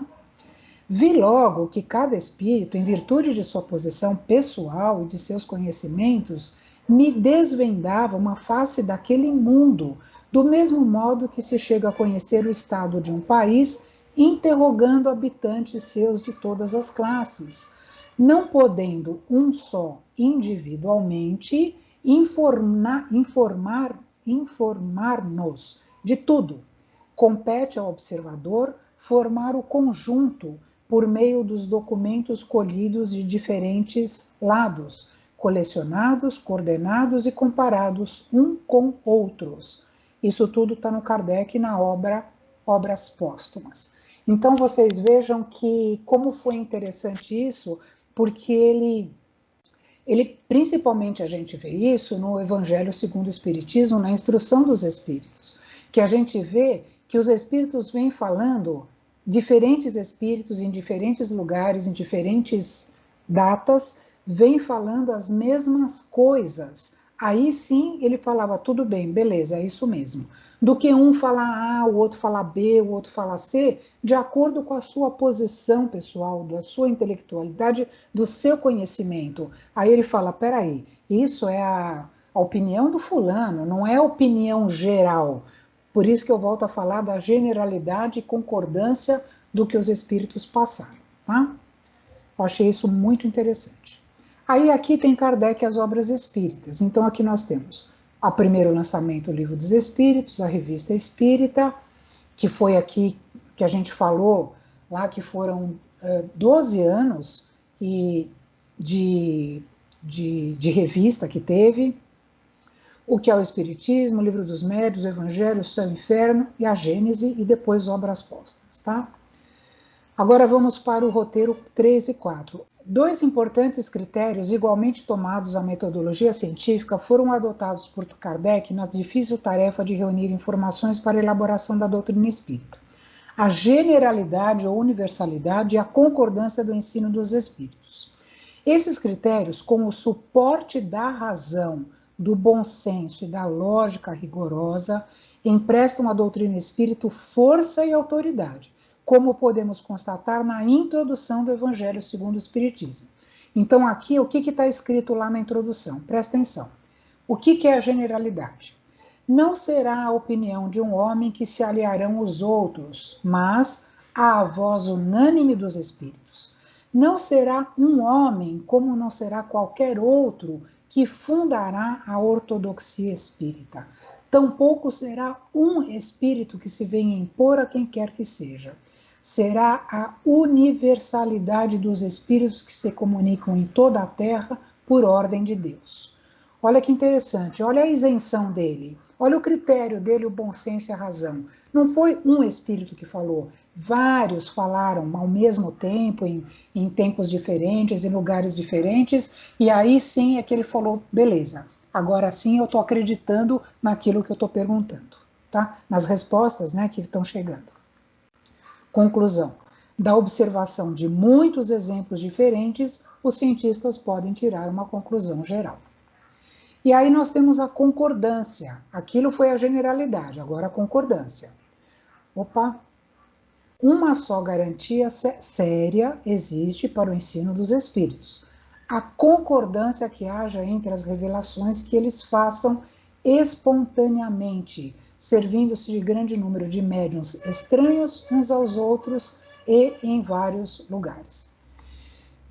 Vi logo que cada espírito, em virtude de sua posição pessoal e de seus conhecimentos, me desvendava uma face daquele mundo, do mesmo modo que se chega a conhecer o estado de um país, interrogando habitantes seus de todas as classes, não podendo um só individualmente informar-nos de tudo. Compete ao observador formar o conjunto por meio dos documentos colhidos de diferentes lados, colecionados, coordenados e comparados um com outros. Isso tudo está no Kardec, na obra Obras Póstumas. Então vocês vejam que como foi interessante isso, porque ele principalmente a gente vê isso no Evangelho segundo o Espiritismo, na Instrução dos Espíritos, que a gente vê que os espíritos vêm falando, diferentes espíritos em diferentes lugares, em diferentes datas, vêm falando as mesmas coisas. Aí sim ele falava, tudo bem, beleza, é isso mesmo. Do que um falar A, o outro falar B, o outro falar C, de acordo com a sua posição pessoal, da sua intelectualidade, do seu conhecimento. Aí ele fala, peraí, isso é a opinião do fulano, não é a opinião geral. Por isso que eu volto a falar da generalidade e concordância do que os espíritos passaram, tá? Eu achei isso muito interessante. Aí aqui tem Kardec as obras espíritas. Então aqui nós temos o primeiro lançamento, o Livro dos Espíritos, a Revista Espírita, que foi aqui que a gente falou lá que foram 12 anos de revista que teve. O que é o Espiritismo, o Livro dos Médiuns, o Evangelho, o Céu e o Inferno e a Gênese, e depois Obras Póstumas, tá? Agora vamos para o roteiro 3 e 4. Dois importantes critérios, igualmente tomados à metodologia científica, foram adotados por Kardec na difícil tarefa de reunir informações para a elaboração da doutrina espírita: a generalidade ou universalidade e a concordância do ensino dos espíritos. Esses critérios, com o suporte da razão, do bom senso e da lógica rigorosa, emprestam à doutrina espírita força e autoridade, como podemos constatar na introdução do Evangelho segundo o Espiritismo. Então, aqui, o que está escrito lá na introdução? Presta atenção. O que é a generalidade? Não será a opinião de um homem que se aliarão os outros, mas a voz unânime dos espíritos. Não será um homem, como não será qualquer outro, que fundará a ortodoxia espírita. Tampouco será um espírito que se venha impor a quem quer que seja. Será a universalidade dos espíritos que se comunicam em toda a terra por ordem de Deus. Olha que interessante, olha a isenção dele, olha o critério dele, o bom senso e a razão. Não foi um espírito que falou, vários falaram ao mesmo tempo, em tempos diferentes, em lugares diferentes, e aí sim é que ele falou, beleza, agora sim eu estou acreditando naquilo que eu estou perguntando, tá? Nas respostas, né, que estão chegando. Conclusão: da observação de muitos exemplos diferentes, os cientistas podem tirar uma conclusão geral. E aí nós temos a concordância. Aquilo foi a generalidade, agora a concordância. Opa! Uma só garantia séria existe para o ensino dos espíritos: a concordância que haja entre as revelações que eles façam espontaneamente, servindo-se de grande número de médiuns estranhos uns aos outros e em vários lugares.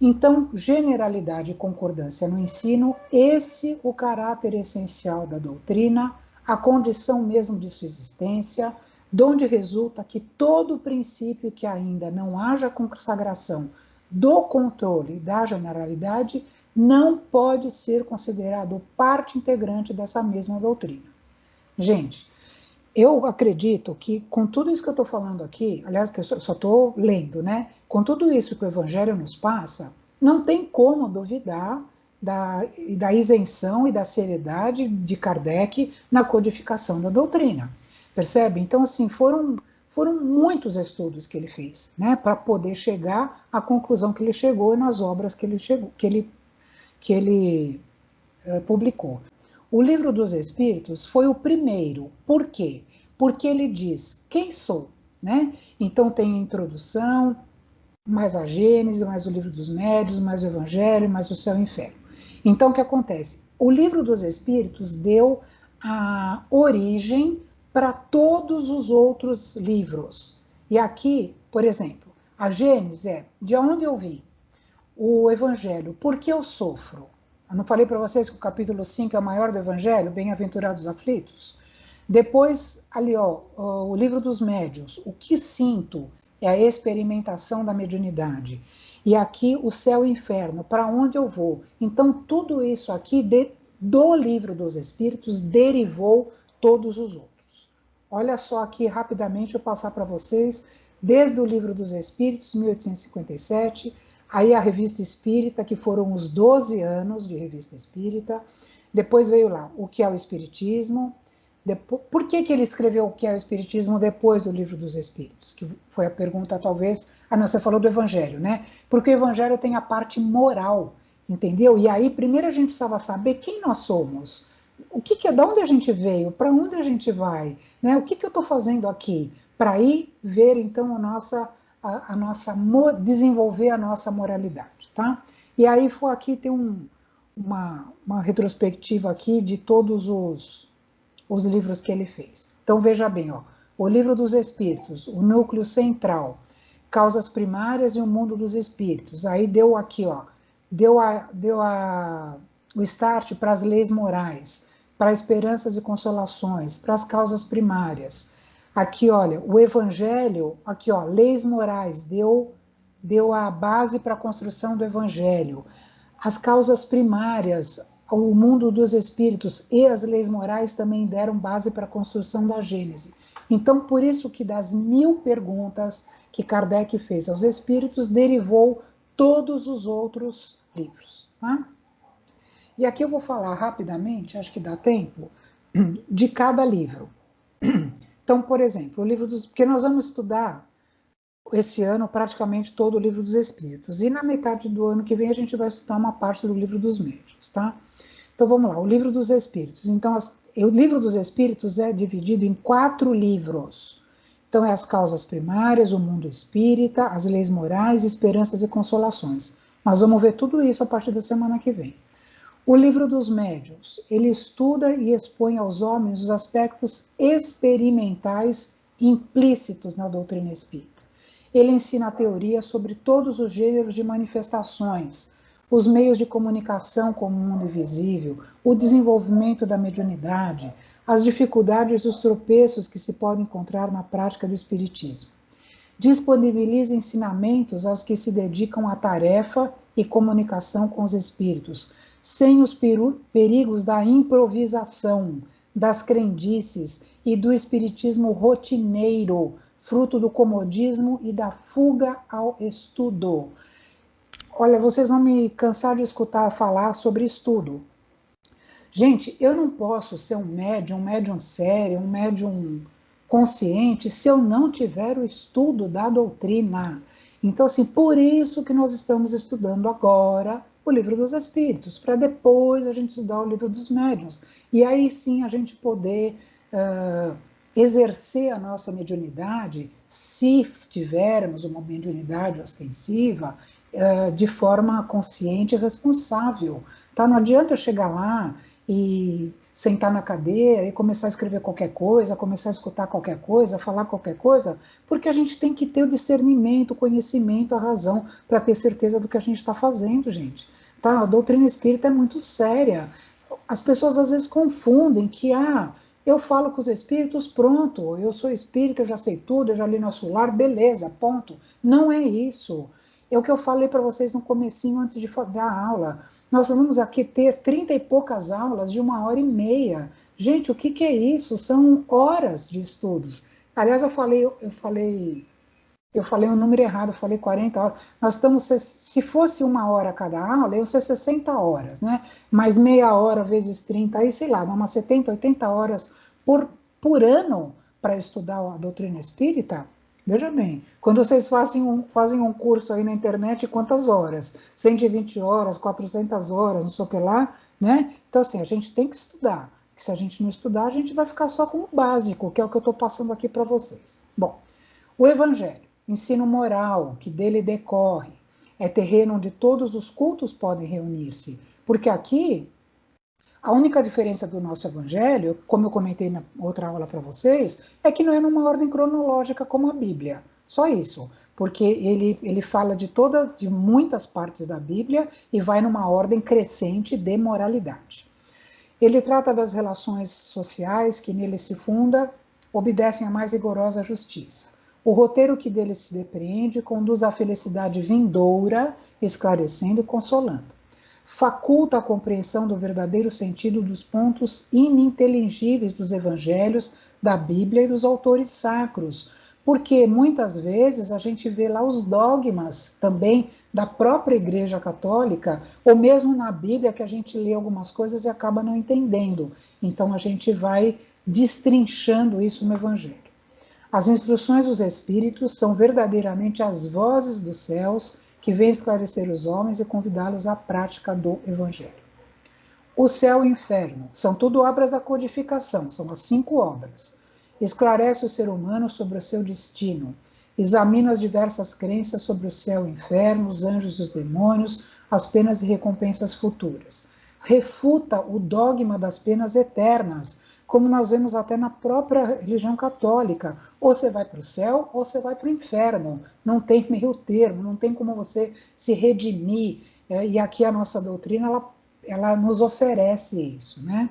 Então, generalidade e concordância no ensino, esse o caráter essencial da doutrina, a condição mesmo de sua existência, donde resulta que todo princípio que ainda não haja consagração do controle da generalidade não pode ser considerado parte integrante dessa mesma doutrina. Gente, eu acredito que com tudo isso que eu estou falando aqui, aliás, que eu só estou lendo, né? Com tudo isso que o Evangelho nos passa, não tem como duvidar da isenção e da seriedade de Kardec na codificação da doutrina. Percebe? Então, assim, foram muitos estudos que ele fez, né, para poder chegar à conclusão que ele chegou nas obras que ele publicou. O Livro dos Espíritos foi o primeiro. Por quê? Porque ele diz quem sou, né? Então tem a introdução, mais a Gênese, mais o Livro dos Médiuns, mais o Evangelho, mais o Céu e o Inferno. Então o que acontece? O Livro dos Espíritos deu a origem para todos os outros livros. E aqui, por exemplo, a Gênese é de onde eu vim. O Evangelho, por que eu sofro? Eu não falei para vocês que o capítulo 5 é o maior do Evangelho, Bem-aventurados aflitos? Depois, ali, ó, o Livro dos Médiuns, o que sinto é a experimentação da mediunidade. E aqui o céu e o inferno, para onde eu vou? Então, tudo isso aqui do Livro dos Espíritos derivou todos os outros. Olha só aqui, rapidamente, eu passar para vocês, desde o Livro dos Espíritos, 1857, aí a Revista Espírita, que foram os 12 anos de Revista Espírita, depois veio lá, o que é o Espiritismo, por que ele escreveu o que é o Espiritismo depois do Livro dos Espíritos? Que foi a pergunta, talvez, não, você falou do Evangelho, né? Porque o Evangelho tem a parte moral, entendeu? E aí, primeiro a gente precisava saber quem nós somos, de onde a gente veio, para onde a gente vai, né? O que eu estou fazendo aqui? Para ir ver, então, desenvolver a nossa moralidade, tá? E aí foi aqui, tem uma retrospectiva aqui de todos os livros que ele fez. Então, veja bem, ó, o Livro dos Espíritos, o núcleo central, causas primárias e o mundo dos espíritos. Aí deu aqui, ó, o start para as leis morais, para esperanças e consolações, para as causas primárias. Aqui, olha, o Evangelho, aqui, ó, leis morais, deu a base para a construção do Evangelho. As causas primárias, o mundo dos espíritos e as leis morais também deram base para a construção da Gênese. Então, por isso que das 1000 perguntas que Kardec fez aos espíritos, derivou todos os outros livros. Tá? E aqui eu vou falar rapidamente, acho que dá tempo, de cada livro. Então, por exemplo, o livro dos... Porque nós vamos estudar esse ano praticamente todo o livro dos Espíritos. E na metade do ano que vem a gente vai estudar uma parte do livro dos Médiuns, tá? Então vamos lá, o livro dos Espíritos. Então, o livro dos Espíritos é dividido em 4 livros. Então, é as causas primárias, o mundo espírita, as leis morais, esperanças e consolações. Nós vamos ver tudo isso a partir da semana que vem. O livro dos médiuns, ele estuda e expõe aos homens os aspectos experimentais implícitos na doutrina espírita. Ele ensina a teoria sobre todos os gêneros de manifestações, os meios de comunicação com o mundo invisível, o desenvolvimento da mediunidade, as dificuldades e os tropeços que se podem encontrar na prática do espiritismo. Disponibiliza ensinamentos aos que se dedicam à tarefa e comunicação com os espíritos, sem os perigos da improvisação, das crendices e do espiritismo rotineiro, fruto do comodismo e da fuga ao estudo. Olha, vocês vão me cansar de escutar falar sobre estudo. Gente, eu não posso ser um médium sério, um médium consciente, se eu não tiver o estudo da doutrina. Então, assim, por isso que nós estamos estudando agora o livro dos Espíritos, para depois a gente estudar o livro dos médiuns. E aí sim a gente poder exercer a nossa mediunidade, se tivermos uma mediunidade ostensiva, de forma consciente e responsável. Tá? Não adianta eu chegar lá e sentar na cadeira e começar a escrever qualquer coisa, começar a escutar qualquer coisa, falar qualquer coisa, porque a gente tem que ter o discernimento, o conhecimento, a razão, para ter certeza do que a gente está fazendo, gente. Tá? A doutrina espírita é muito séria. As pessoas às vezes confundem que, eu falo com os espíritos, pronto, eu sou espírita, eu já sei tudo, eu já li Nosso Lar, beleza, ponto. Não é isso. É o que eu falei para vocês no comecinho, antes de dar a aula. Nós vamos aqui ter 30 e poucas aulas de 1h30. Gente, o que é isso? São horas de estudos. Aliás, eu falei um número errado, eu falei 40 horas. Nós estamos, se fosse 1 hora cada aula, iam ser 60 horas, né? Mais meia hora vezes 30, aí sei lá, dá umas 70, 80 horas por ano para estudar a doutrina espírita. Veja bem, quando vocês fazem um curso aí na internet, quantas horas? 120 horas, 400 horas, não sei o que lá, né? Então, assim, a gente tem que estudar. Porque se a gente não estudar, a gente vai ficar só com o básico, que é o que eu estou passando aqui para vocês. Bom, o Evangelho, ensino moral, que dele decorre, é terreno onde todos os cultos podem reunir-se. Porque aqui, a única diferença do nosso Evangelho, como eu comentei na outra aula para vocês, é que não é numa ordem cronológica como a Bíblia. Só isso, porque ele fala de muitas partes da Bíblia e vai numa ordem crescente de moralidade. Ele trata das relações sociais que nele se funda, obedecem à mais rigorosa justiça. O roteiro que dele se depreende conduz à felicidade vindoura, esclarecendo e consolando. Faculta a compreensão do verdadeiro sentido dos pontos ininteligíveis dos evangelhos, da Bíblia e dos autores sacros, porque muitas vezes a gente vê lá os dogmas também da própria Igreja Católica, ou mesmo na Bíblia que a gente lê algumas coisas e acaba não entendendo. Então a gente vai destrinchando isso no Evangelho. As instruções dos Espíritos são verdadeiramente as vozes dos céus que vêm esclarecer os homens e convidá-los à prática do Evangelho. O céu e o inferno são tudo obras da codificação, são as 5 obras. Esclarece o ser humano sobre o seu destino, examina as diversas crenças sobre o céu e o inferno, os anjos e os demônios, as penas e recompensas futuras. Refuta o dogma das penas eternas, como nós vemos até na própria religião católica. Ou você vai para o céu, ou você vai para o inferno. Não tem meio termo, não tem como você se redimir. E aqui a nossa doutrina, ela nos oferece isso, né?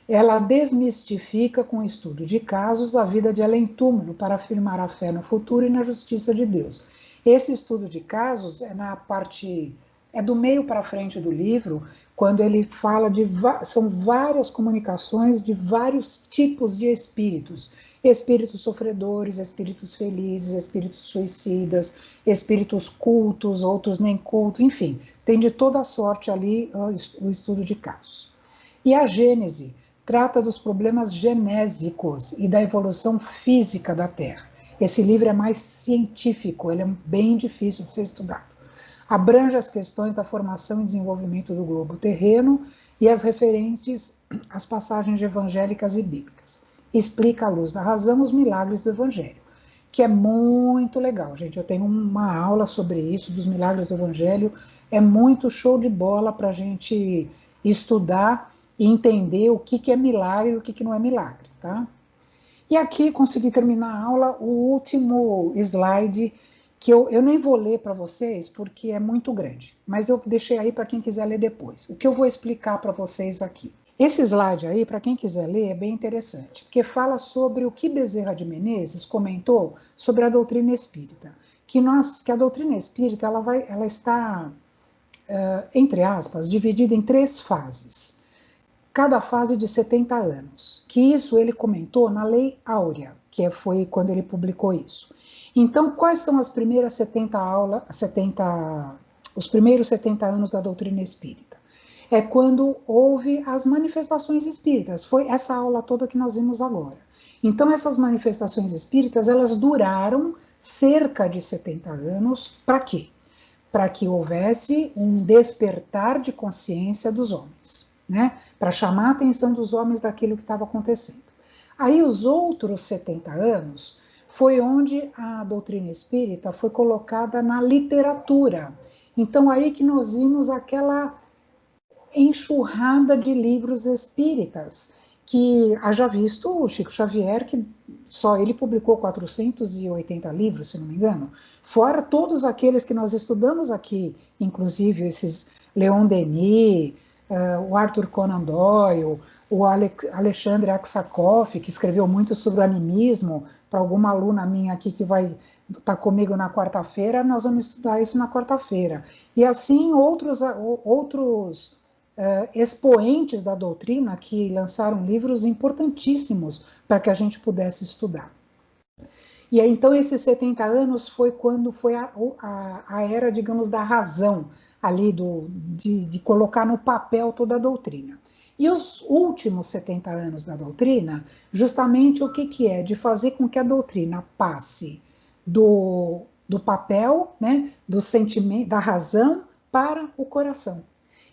Ela desmistifica com o estudo de casos a vida de além-túmulo para afirmar a fé no futuro e na justiça de Deus. Esse estudo de casos é na parte É do meio para frente do livro, quando ele fala são várias comunicações de vários tipos de espíritos. Espíritos sofredores, espíritos felizes, espíritos suicidas, espíritos cultos, outros nem cultos, enfim, tem de toda sorte ali o estudo de casos. E a Gênese trata dos problemas genésicos e da evolução física da Terra. Esse livro é mais científico, ele é bem difícil de ser estudado. Abrange as questões da formação e desenvolvimento do globo terreno e as referentes às passagens evangélicas e bíblicas. Explica à luz da razão os milagres do Evangelho, que é muito legal, gente. Eu tenho uma aula sobre isso, dos milagres do Evangelho. É muito show de bola para a gente estudar e entender o que é milagre e o que não é milagre, tá? E aqui consegui terminar a aula, o último slide, que eu nem vou ler para vocês, porque é muito grande, mas eu deixei aí para quem quiser ler depois. O que eu vou explicar para vocês aqui. Esse slide aí, para quem quiser ler, é bem interessante, porque fala sobre o que Bezerra de Menezes comentou sobre a doutrina espírita. Que a doutrina espírita ela está, entre aspas, dividida em 3 fases. Cada fase de 70 anos, que isso ele comentou na Lei Áurea, que foi quando ele publicou isso. Então, quais são as primeiras 70 aulas, os primeiros 70 anos da doutrina espírita? É quando houve as manifestações espíritas, foi essa aula toda que nós vimos agora. Então, essas manifestações espíritas, elas duraram cerca de 70 anos, para quê? Para que houvesse um despertar de consciência dos homens, né? Para chamar a atenção dos homens daquilo que estava acontecendo. Aí os outros 70 anos foi onde a doutrina espírita foi colocada na literatura. Então aí que nós vimos aquela enxurrada de livros espíritas, que haja visto o Chico Xavier, que só ele publicou 480 livros, se não me engano, fora todos aqueles que nós estudamos aqui, inclusive esses Leon Denis, o Arthur Conan Doyle, o Alexandre Aksakov, que escreveu muito sobre o animismo. Para alguma aluna minha aqui que vai estar comigo na quarta-feira, nós vamos estudar isso na quarta-feira. E assim outros expoentes da doutrina que lançaram livros importantíssimos para que a gente pudesse estudar. E aí, então, esses 70 anos foi quando foi a era, digamos, da razão, ali de colocar no papel toda a doutrina. E os últimos 70 anos da doutrina, justamente o que é? De fazer com que a doutrina passe do papel, né, do sentimento, da razão, para o coração.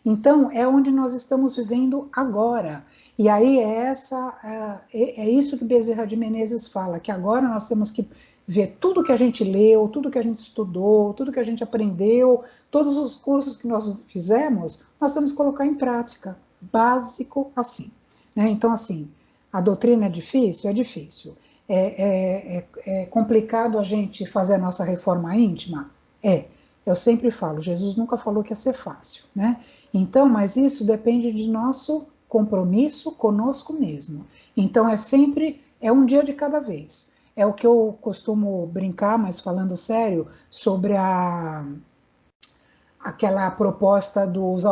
Então, é onde nós estamos vivendo agora. E aí é isso que Bezerra de Menezes fala, que agora nós temos que ver tudo que a gente leu, tudo que a gente estudou, tudo que a gente aprendeu, todos os cursos que nós fizemos, nós temos que colocar em prática. Básico assim. Né? Então, assim, a doutrina é difícil? É difícil. É complicado a gente fazer a nossa reforma íntima? É. Eu sempre falo, Jesus nunca falou que ia ser fácil, né? Então, mas isso depende de nosso compromisso conosco mesmo. Então, é um dia de cada vez. É o que eu costumo brincar, mas falando sério, sobre aquela proposta dos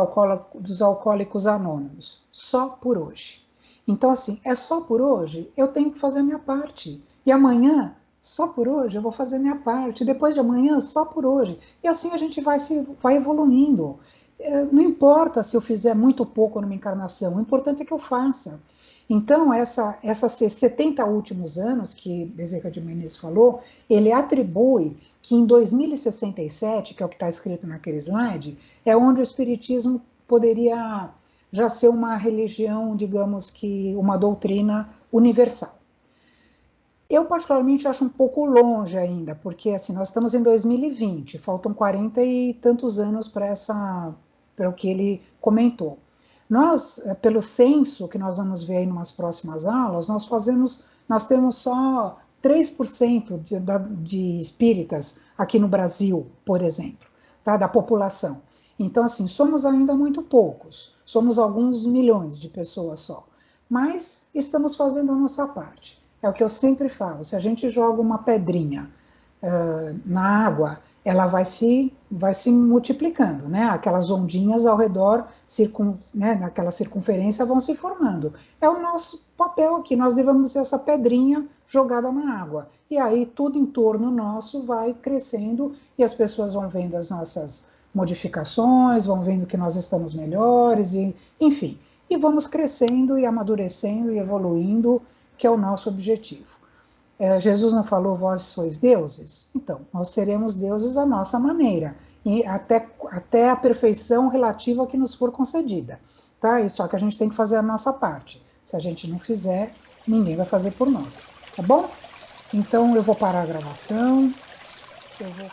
alcoólicos anônimos. Só por hoje. Então, assim, é só por hoje? Eu tenho que fazer a minha parte. E amanhã, só por hoje, eu vou fazer minha parte. Depois de amanhã, só por hoje. E assim a gente vai evoluindo. Não importa se eu fizer muito pouco numa encarnação, o importante é que eu faça. Então, esses 70 últimos anos que Bezerra de Menezes falou, ele atribui que em 2067, que é o que está escrito naquele slide, é onde o Espiritismo poderia já ser uma religião, digamos que uma doutrina universal. Eu, particularmente, acho um pouco longe ainda, porque assim, nós estamos em 2020, faltam 40 e tantos anos para o que ele comentou. Nós, pelo censo que nós vamos ver aí em umas próximas aulas, nós temos só 3% de espíritas aqui no Brasil, por exemplo, tá, da população. Então, assim, somos ainda muito poucos, somos alguns milhões de pessoas só, mas estamos fazendo a nossa parte. É o que eu sempre falo, se a gente joga uma pedrinha na água, ela vai se multiplicando, né? Aquelas ondinhas ao redor, né, naquela circunferência, vão se formando. É o nosso papel aqui, nós devemos ser essa pedrinha jogada na água. E aí tudo em torno nosso vai crescendo e as pessoas vão vendo as nossas modificações, vão vendo que nós estamos melhores, e, enfim. E vamos crescendo e amadurecendo e evoluindo, que é o nosso objetivo. Jesus não falou, vós sois deuses? Então, nós seremos deuses à nossa maneira, e até a perfeição relativa que nos for concedida. Tá? E só que a gente tem que fazer a nossa parte. Se a gente não fizer, ninguém vai fazer por nós. Tá bom? Então, eu vou parar a gravação. Eu vou